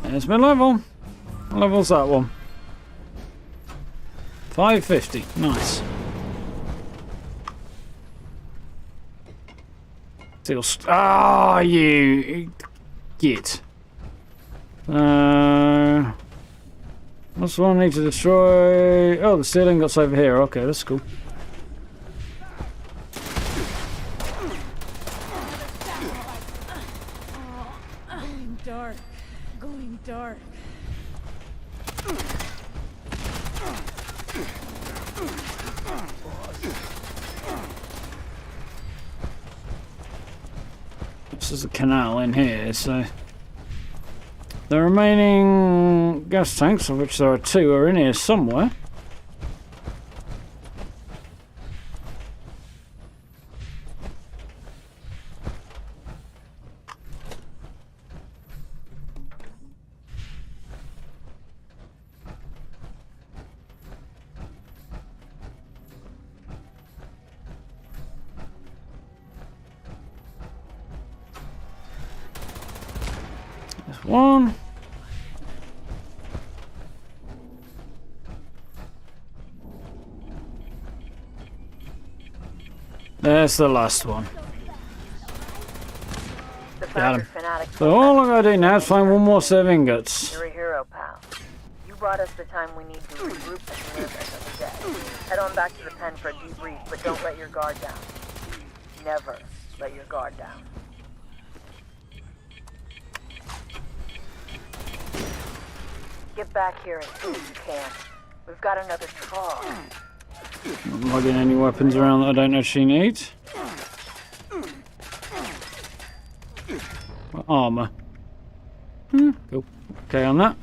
There's my level. What level's that one? 550. Nice. Still. You git. What's the one I need to destroy? Oh, the ceiling got's over here. Okay, that's cool.
Going dark. Going dark.
This is a canal in here, so the remaining gas tanks, of which there are 2, are in here somewhere. There's one. There's the last one. Got him. So all I gotta do now is find one more set of ingots.
You're a hero, pal. You brought us the time we need to regroup and live another day. Head on back to the pen for a debrief, but don't let your guard down. Never let your guard down. Get back here as soon as you can. We've got another troll.
Not lugging any weapons around that I don't actually need. Armor. Cool. Okay on that.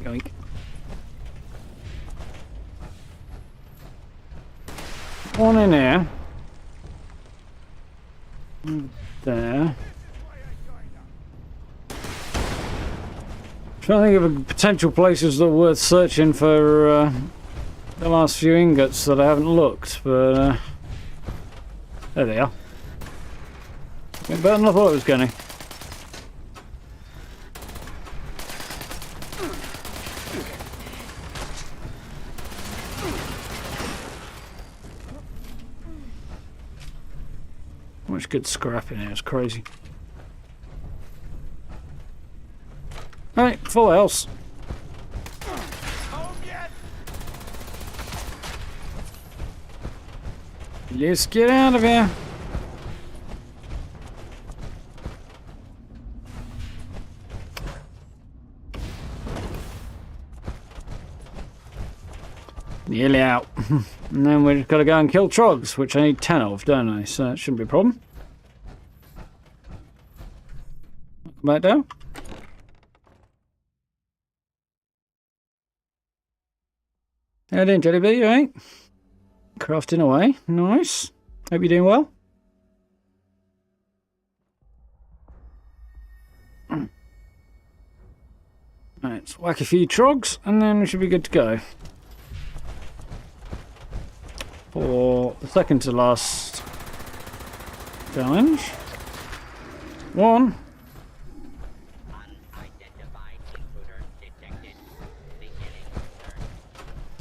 Yoink. One in here. There. Trying to think of potential places that are worth searching for the last few ingots that I haven't looked, but there they are. Better than I thought it was going to. Much good scrap in here, it's crazy. Alright, full house. Let's get out of here. Nearly out. And then we've got to go and kill trogs, which I need 10 of, don't I? So that shouldn't be a problem. Come back down. How you doing, Jellyby? You alright? Crafting away. Nice. Hope you're doing well. Right, let's whack a few trogs and then we should be good to go. For the second to last challenge. One.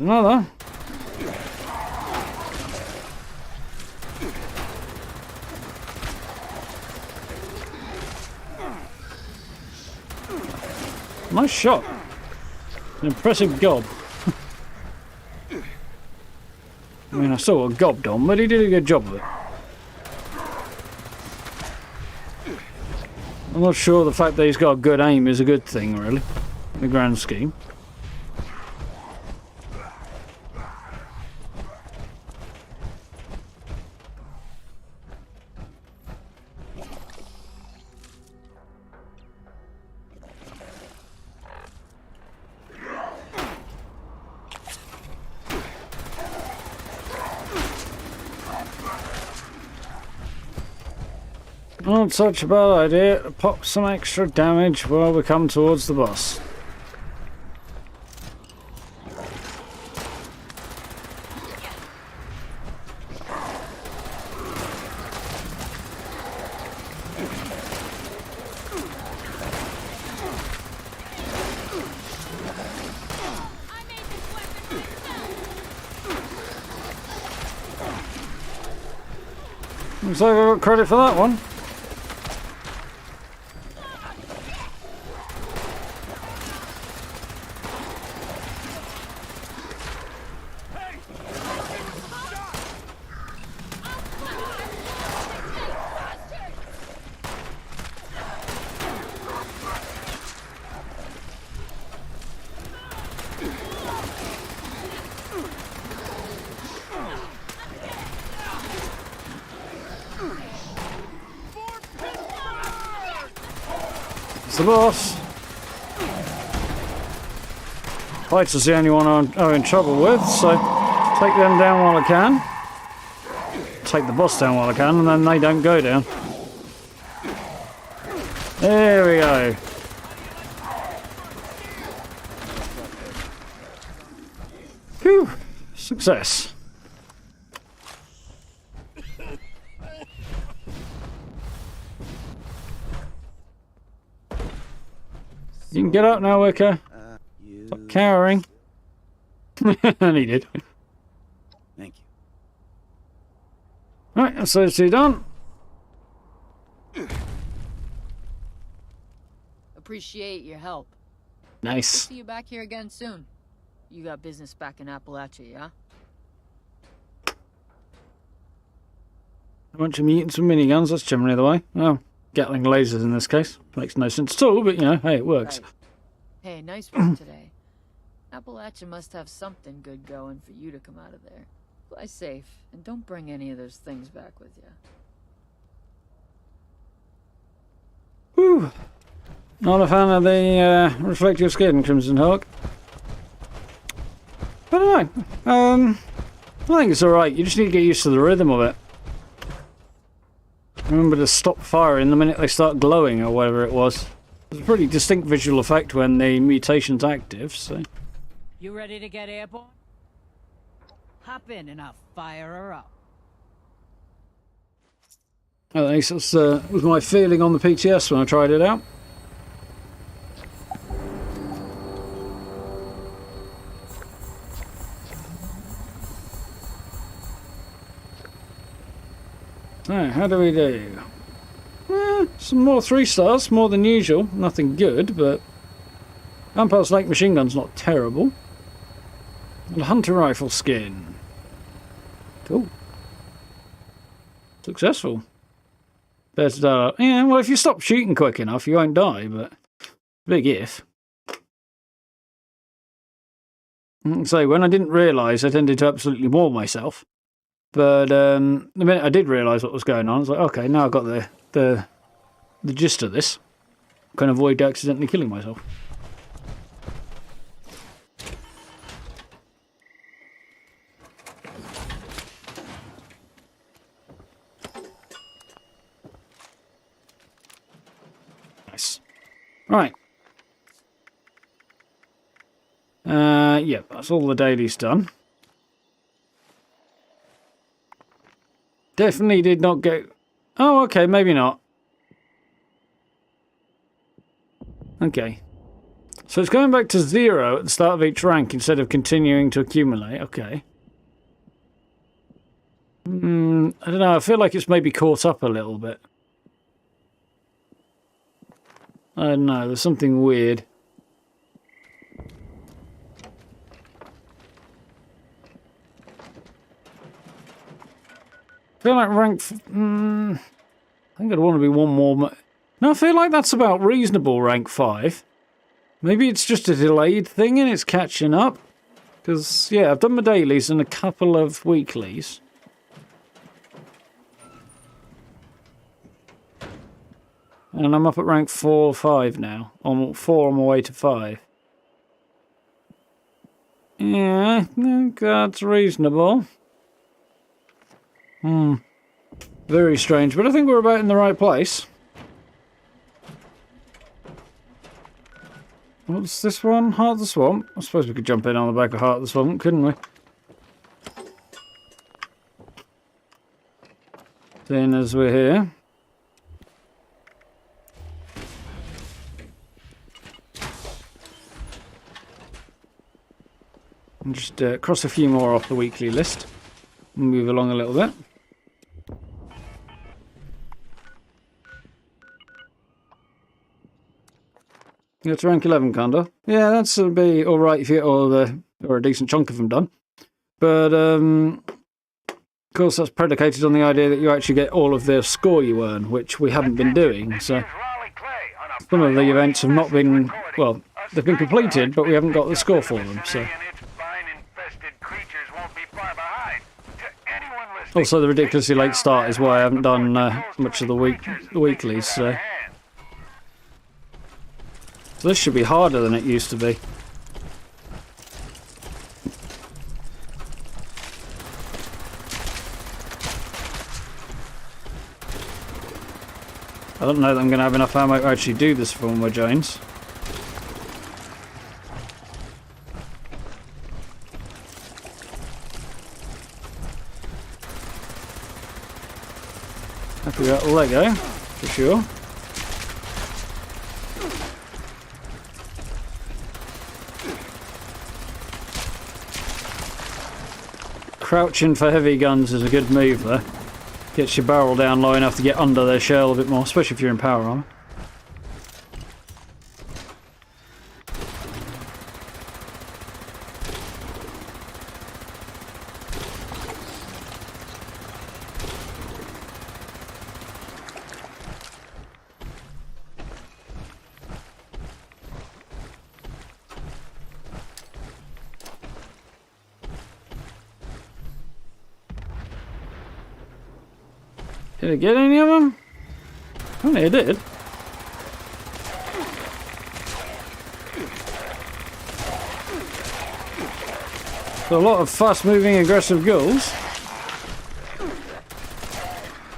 Another. Nice shot. An impressive gob. I mean, I saw a gobbed on, but he did a good job of it. I'm not sure the fact that he's got a good aim is a good thing, really, in the grand scheme. Not such a bad idea to pop some extra damage while we come towards the boss. Looks like I got credit for that one. The boss. Fights is the only one I'm in trouble with, so take them down while I can. Take the boss down while I can, and then they don't go down. There we go. Phew! Success. You can get up now, Wicker. Stop cowering. And he did.
Thank you.
Right, that's those two done.
Appreciate your help.
Nice.
See you back here again soon. You got business back in Appalachia, yeah?
A bunch of mutants with miniguns, that's generally the way. Oh, Gatling lasers in this case. Makes no sense at all, but you know, hey, it works.
Hey, nice work today. Appalachia must have something good going for you to come out of there. Fly safe, and don't bring any of those things back with you.
Whew. Not a fan of the reflective skin, Crimson Hawk. I don't know. I think it's alright. You just need to get used to the rhythm of it. Remember to stop firing the minute they start glowing or whatever it was. It's a pretty distinct visual effect when the mutation's active, so...
You ready to get airborne? Hop in and I'll fire her up.
At least that was my feeling on the PTS when I tried it out. So, how do we do? Some more 3 stars, more than usual. Nothing good, but... Vampire Snake machine gun's not terrible. And a hunter rifle skin. Cool. Successful. Better to die. Yeah, well, if you stop shooting quick enough, you won't die, but... Big if. So, when I didn't realise, I tended to absolutely maul myself. But the minute I did realise what was going on, I was like, okay, now I've got the gist of this. I can avoid accidentally killing myself. Nice. Right. Yeah, that's all the dailies done. Definitely did not get... Oh, okay, maybe not. Okay. So it's going back to 0 at the start of each rank instead of continuing to accumulate. Okay. I don't know, I feel like it's maybe caught up a little bit. I don't know, there's something weird. I feel like rank... I think I'd want to be one more... No, I feel like that's about reasonable, rank 5. Maybe it's just a delayed thing and it's catching up. Because, yeah, I've done my dailies and a couple of weeklies. And I'm up at rank 4 or 5 now. I'm 4 on my way to 5. Yeah, I think that's reasonable. Very strange, but I think we're about in the right place. What's this one? Heart of the Swamp? I suppose we could jump in on the back of Heart of the Swamp, couldn't we? Then as we're here. And just cross a few more off the weekly list. Move along a little bit. Yeah, it's rank 11, Condor. Yeah, that's be alright if you get all the... or a decent chunk of them done. But, of course, that's predicated on the idea that you actually get all of the score you earn, which we haven't been doing, so... Some of the events have not been... well, they've been completed, but we haven't got the score for them, so... Also, the ridiculously late start is why I haven't done much of the weeklies, so... So this should be harder than it used to be. I don't know that I'm going to have enough ammo to actually do this for my Jones. Happy about Lego, for sure. Crouching for heavy guns is a good move there. Gets your barrel down low enough to get under their shell a bit more, especially if you're in power armor. Did I get any of them? Oh, I did. So a lot of fast-moving, aggressive ghouls.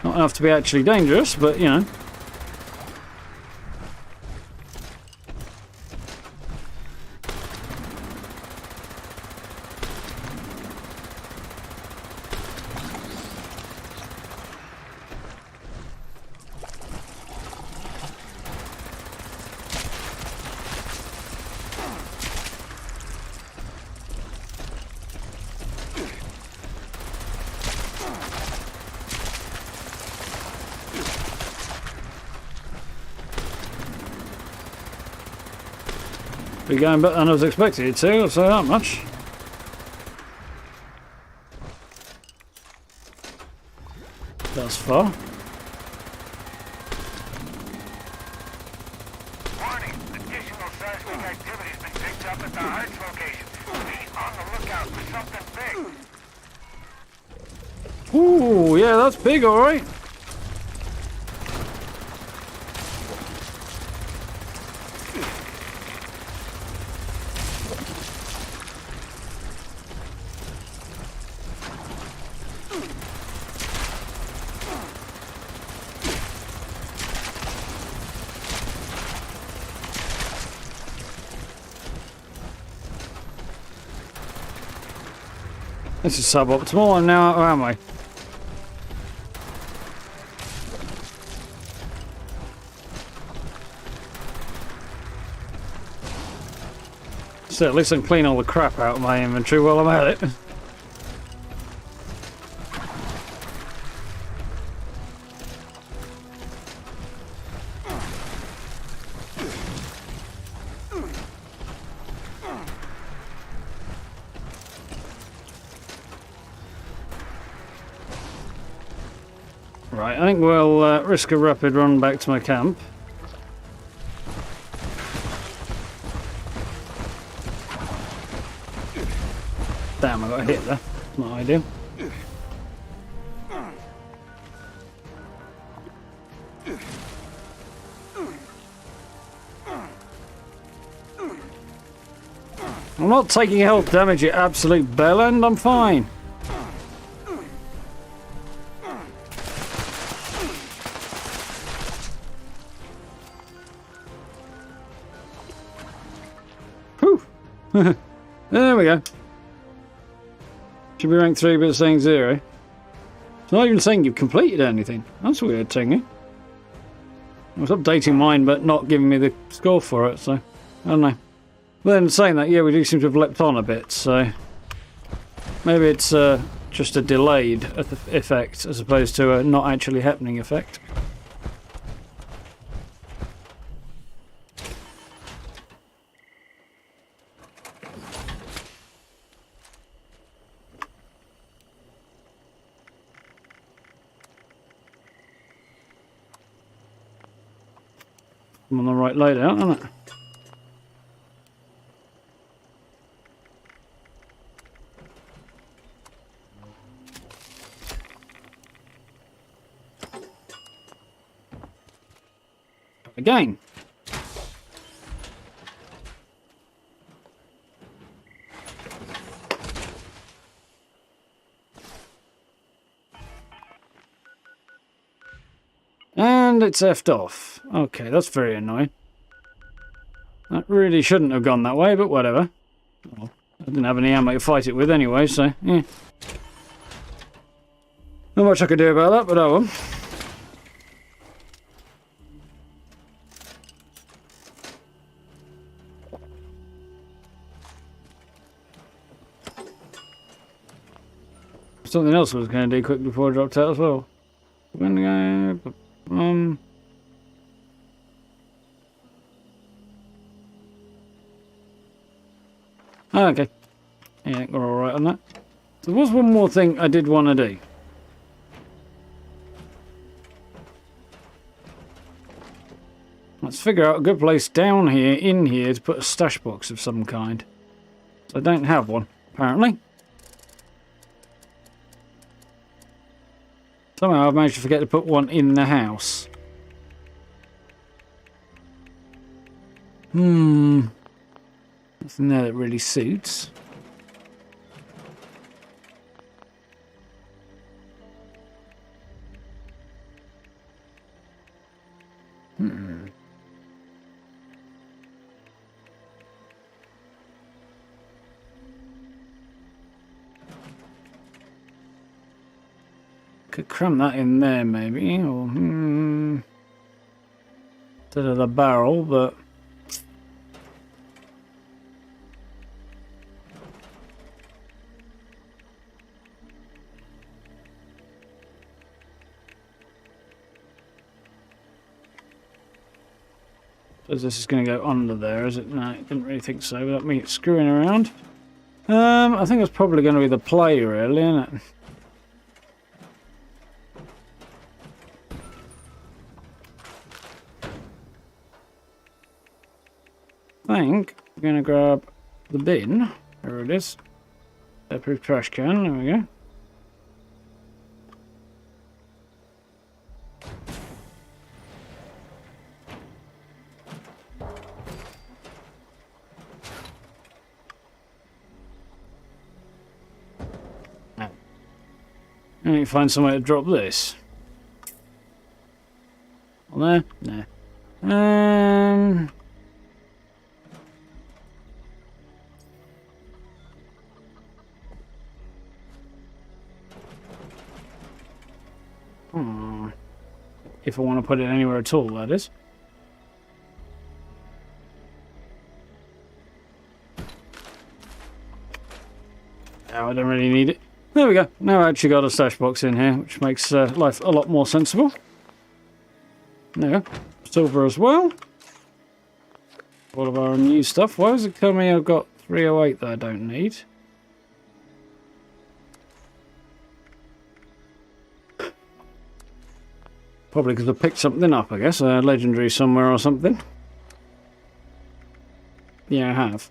Not enough to be actually dangerous, but you know. Be going better than I was expecting it to, I'll say that much. Thus far.
Warning! Additional seismic activity has been picked up at the Hearts location. Be on the lookout for something big.
Ooh, yeah, that's big, alright. This is suboptimal. I'm now out of ammo. So at least I can clean all the crap out of my inventory while I'm at it. Right, I think we'll risk a rapid run back to my camp. Damn, I got hit there. Not ideal. I'm not taking health damage, you absolute bellend. I'm fine. There we go. Should be rank 3 but it's saying 0. It's not even saying you've completed anything. That's weird, Tingy. I was updating mine but not giving me the score for it, so I don't know. But then saying that, yeah, we do seem to have leapt on a bit, so maybe it's just a delayed effect as opposed to a not actually happening effect. I'm on the right loadout, aren't I? Again. And it's effed off. Okay, that's very annoying. That really shouldn't have gone that way, but whatever. Well, I didn't have any ammo to fight it with anyway, so yeah. Not much I could do about that, but oh well. Something else I was going to do quick before I dropped out as well. Okay. Yeah, we're alright on that. There was one more thing I did want to do. Let's figure out a good place down here, in here, to put a stash box of some kind. So I don't have one, apparently. Somehow I've managed to forget to put one in the house. Nothing there that really suits. Could cram that in there maybe, or instead of the barrel, but suppose this is going to go under there, is it? No, I didn't really think so without me screwing around. I think it's probably going to be the play, really, isn't it? I think we're going to grab the bin. There it is. Airproof trash can. There we go. Now, I need to find somewhere to drop this. On there? No. If I want to put it anywhere at all, that is. Now I don't really need it. There we go. Now I actually got a stash box in here, which makes life a lot more sensible. There we go. Silver as well. All of our new stuff. Why does it tell me I've got 308 that I don't need? Probably because I picked something up, I guess. A legendary somewhere or something. Yeah, I have.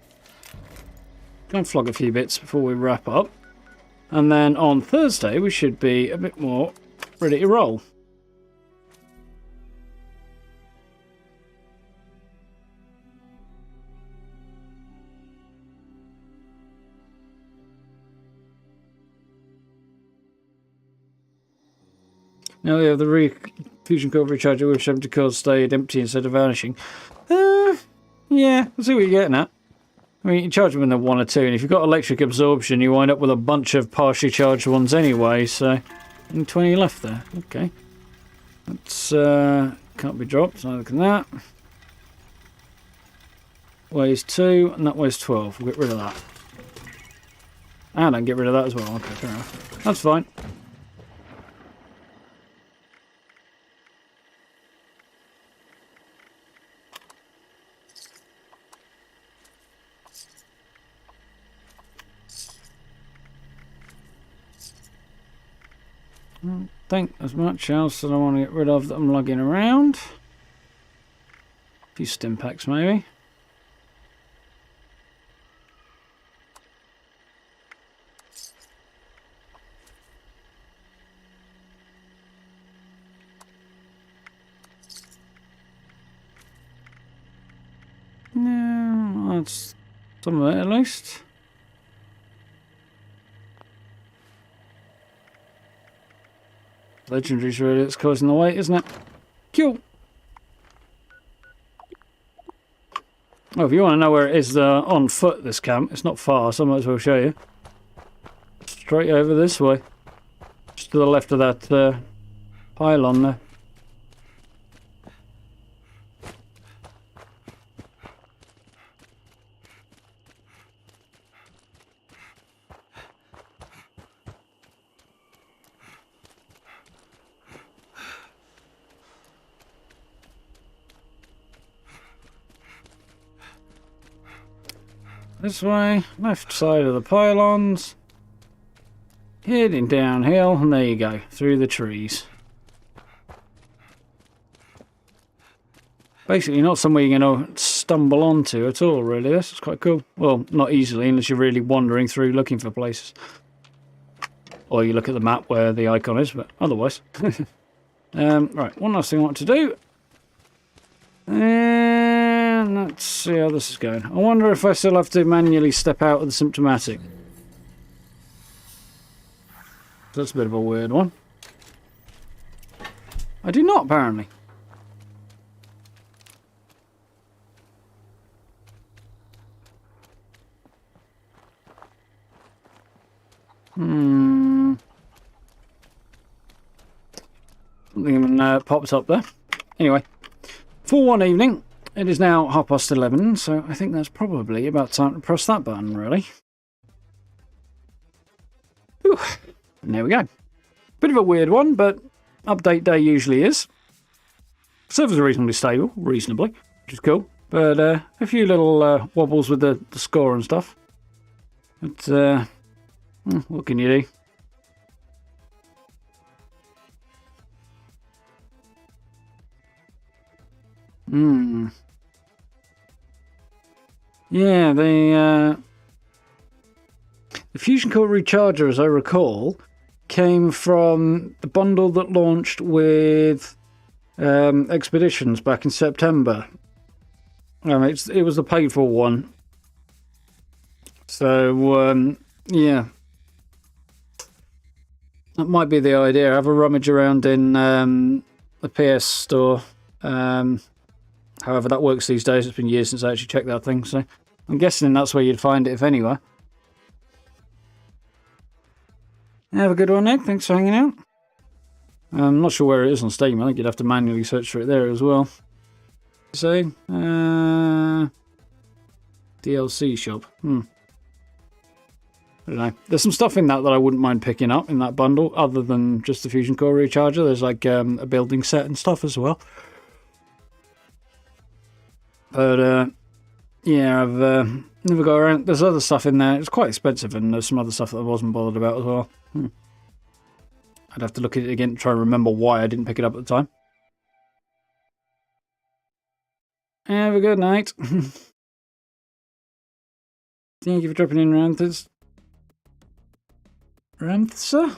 Go and flog a few bits before we wrap up. And then on Thursday, we should be a bit more ready to roll. Now we have the fusion core recharger with 70 cores stayed empty instead of vanishing. Yeah, I'll see what you're getting at. I mean, you charge them when they're 1 or 2, and if you've got electric absorption, you wind up with a bunch of partially charged ones anyway, so... And 20 left there, okay. That's, can't be dropped, neither can that. Weighs 2, and that weighs 12. We'll get rid of that. And I can get rid of that as well, okay, fair enough. That's fine. I don't think there's much else that I want to get rid of that I'm lugging around. A few stim packs maybe. No, that's some of it at least. Legendary's really that's causing the weight, isn't it? Cool. Oh, if you want to know where it is on foot, this camp, it's not far, so I might as well show you. Straight over this way. Just to the left of that pylon there. This way, left side of the pylons, heading downhill, and there you go, through the trees. Basically not somewhere you're going to stumble onto at all, really. This is quite cool. Well, not easily, unless you're really wandering through looking for places. Or you look at the map where the icon is, but otherwise. Right, one last thing I want to do. And let's see how this is going. I wonder if I still have to manually step out of the symptomatic. That's a bit of a weird one. I do not, apparently. Something even popped up there. Anyway, for one evening, it is now 11:30, so I think that's probably about time to press that button, really. Whew. And there we go. Bit of a weird one, but update day usually is. Servers are reasonably stable, which is cool. But a few little wobbles with the score and stuff. But what can you do? Yeah, the Fusion Core Recharger, as I recall, came from the bundle that launched with Expeditions back in September. It was the paid-for one. So, yeah. That might be the idea. Have a rummage around in the PS store. However that works these days. It's been years since I actually checked that thing, so I'm guessing that's where you'd find it, if anywhere. Have a good one, Nick. Thanks for hanging out. I'm not sure where it is on Steam. I think you'd have to manually search for it there as well. So, DLC shop. I don't know. There's some stuff in that I wouldn't mind picking up in that bundle, other than just the Fusion Core Recharger. There's like a building set and stuff as well. But yeah, I've never got around. There's other stuff in there. It's quite expensive, and there's some other stuff that I wasn't bothered about as well. I'd have to look at it again to try and remember why I didn't pick it up at the time. Have a good night. Thank you for dropping in, Ramthers. Ramthaza?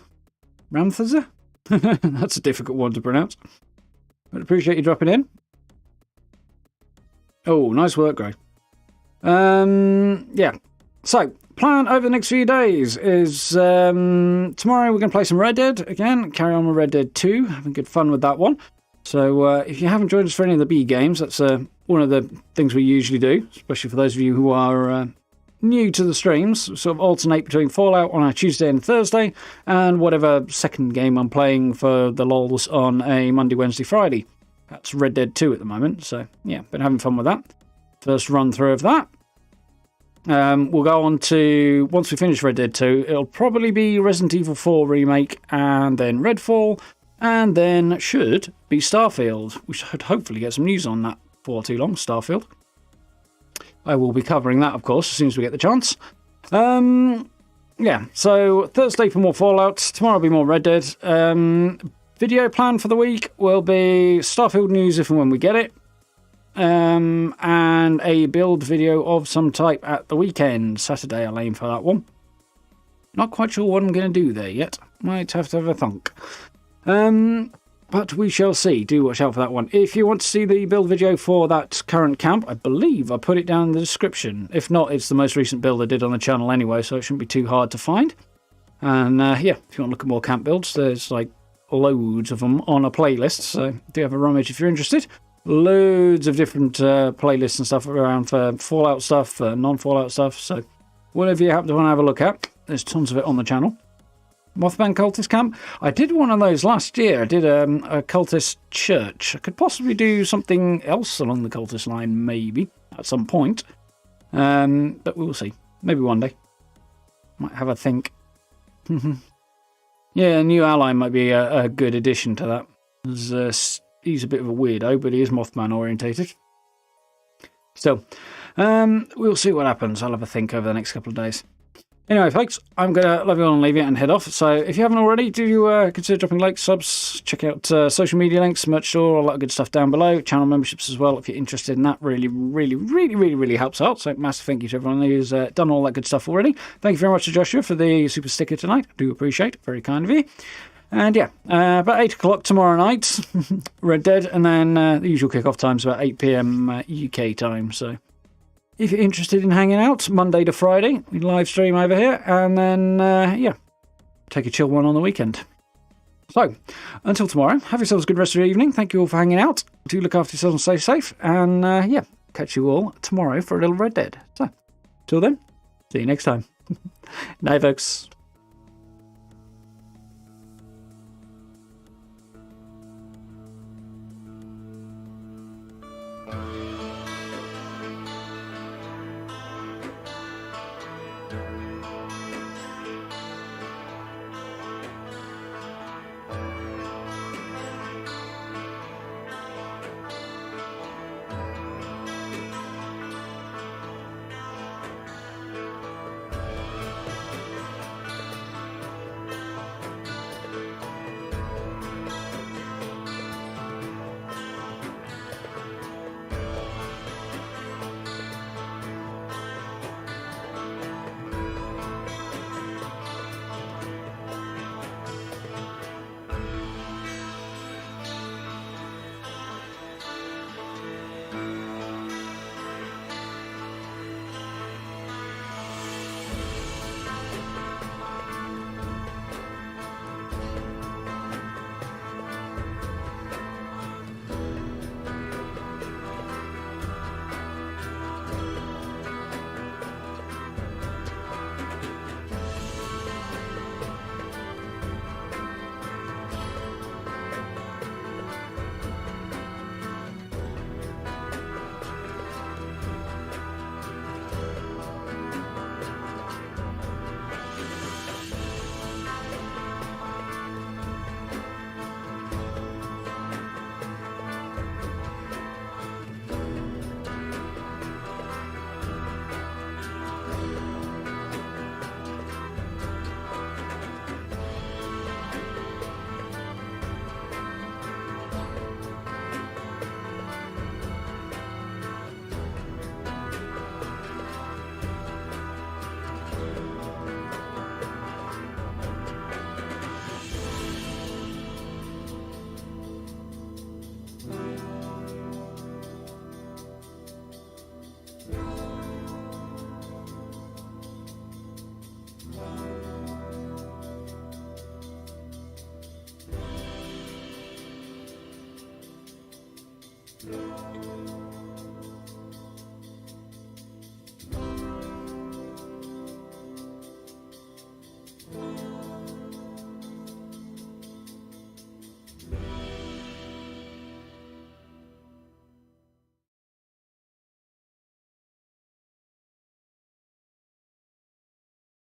That's a difficult one to pronounce. But appreciate you dropping in. Oh, nice work, Greg. Yeah. So, plan over the next few days is tomorrow we're going to play some Red Dead again. Carry on with Red Dead 2. Having good fun with that one. So, if you haven't joined us for any of the B games, that's one of the things we usually do, especially for those of you who are new to the streams. Sort of alternate between Fallout on a Tuesday and Thursday, and whatever second game I'm playing for the lols on a Monday, Wednesday, Friday. That's Red Dead 2 at the moment, so yeah, been having fun with that. First run through of that. We'll go on to, once we finish Red Dead 2, it'll probably be Resident Evil 4 Remake, and then Redfall, and then should be Starfield. We should hopefully get some news on that before too long, Starfield. I will be covering that, of course, as soon as we get the chance. Yeah, so Thursday for more Fallout, tomorrow will be more Red Dead. Video plan for the week will be Starfield news if and when we get it. And a build video of some type at the weekend. Saturday I'll aim for that one. Not quite sure what I'm going to do there yet. Might have to have a thunk. But we shall see. Do watch out for that one. If you want to see the build video for that current camp, I believe I put it down in the description. If not, it's the most recent build I did on the channel anyway, so it shouldn't be too hard to find. And yeah, if you want to look at more camp builds, there's like loads of them on a playlist, so do have a rummage if you're interested. Loads of different playlists and stuff around for Fallout stuff, non-Fallout stuff, so whatever you happen to want to have a look at, there's tons of it on the channel. Mothman Cultist Camp. I did one of those last year. I did a cultist church. I could possibly do something else along the cultist line, maybe, at some point. But we'll see. Maybe one day. Might have a think. Yeah, a new ally might be a good addition to that. He's a bit of a weirdo, but he is Mothman orientated. So, we'll see what happens. I'll have a think over the next couple of days. Anyway, folks, I'm going to love you all and leave you and head off. So if you haven't already, do consider dropping likes, subs, check out social media links, merch store, all that good stuff down below. Channel memberships as well if you're interested in that. Really, really, really, really, really helps out. So massive thank you to everyone who's done all that good stuff already. Thank you very much to Joshua for the super sticker tonight. I do appreciate it. Very kind of you. And yeah, about 8 o'clock tomorrow night, Red Dead, and then the usual kickoff time's about 8 PM UK time. So if you're interested in hanging out, Monday to Friday, we live stream over here, and then, yeah, take a chill one on the weekend. So, until tomorrow, have yourselves a good rest of your evening. Thank you all for hanging out. Do look after yourselves and stay safe, and, yeah, catch you all tomorrow for a little Red Dead. So, till then, see you next time. Night, folks.
Yeah.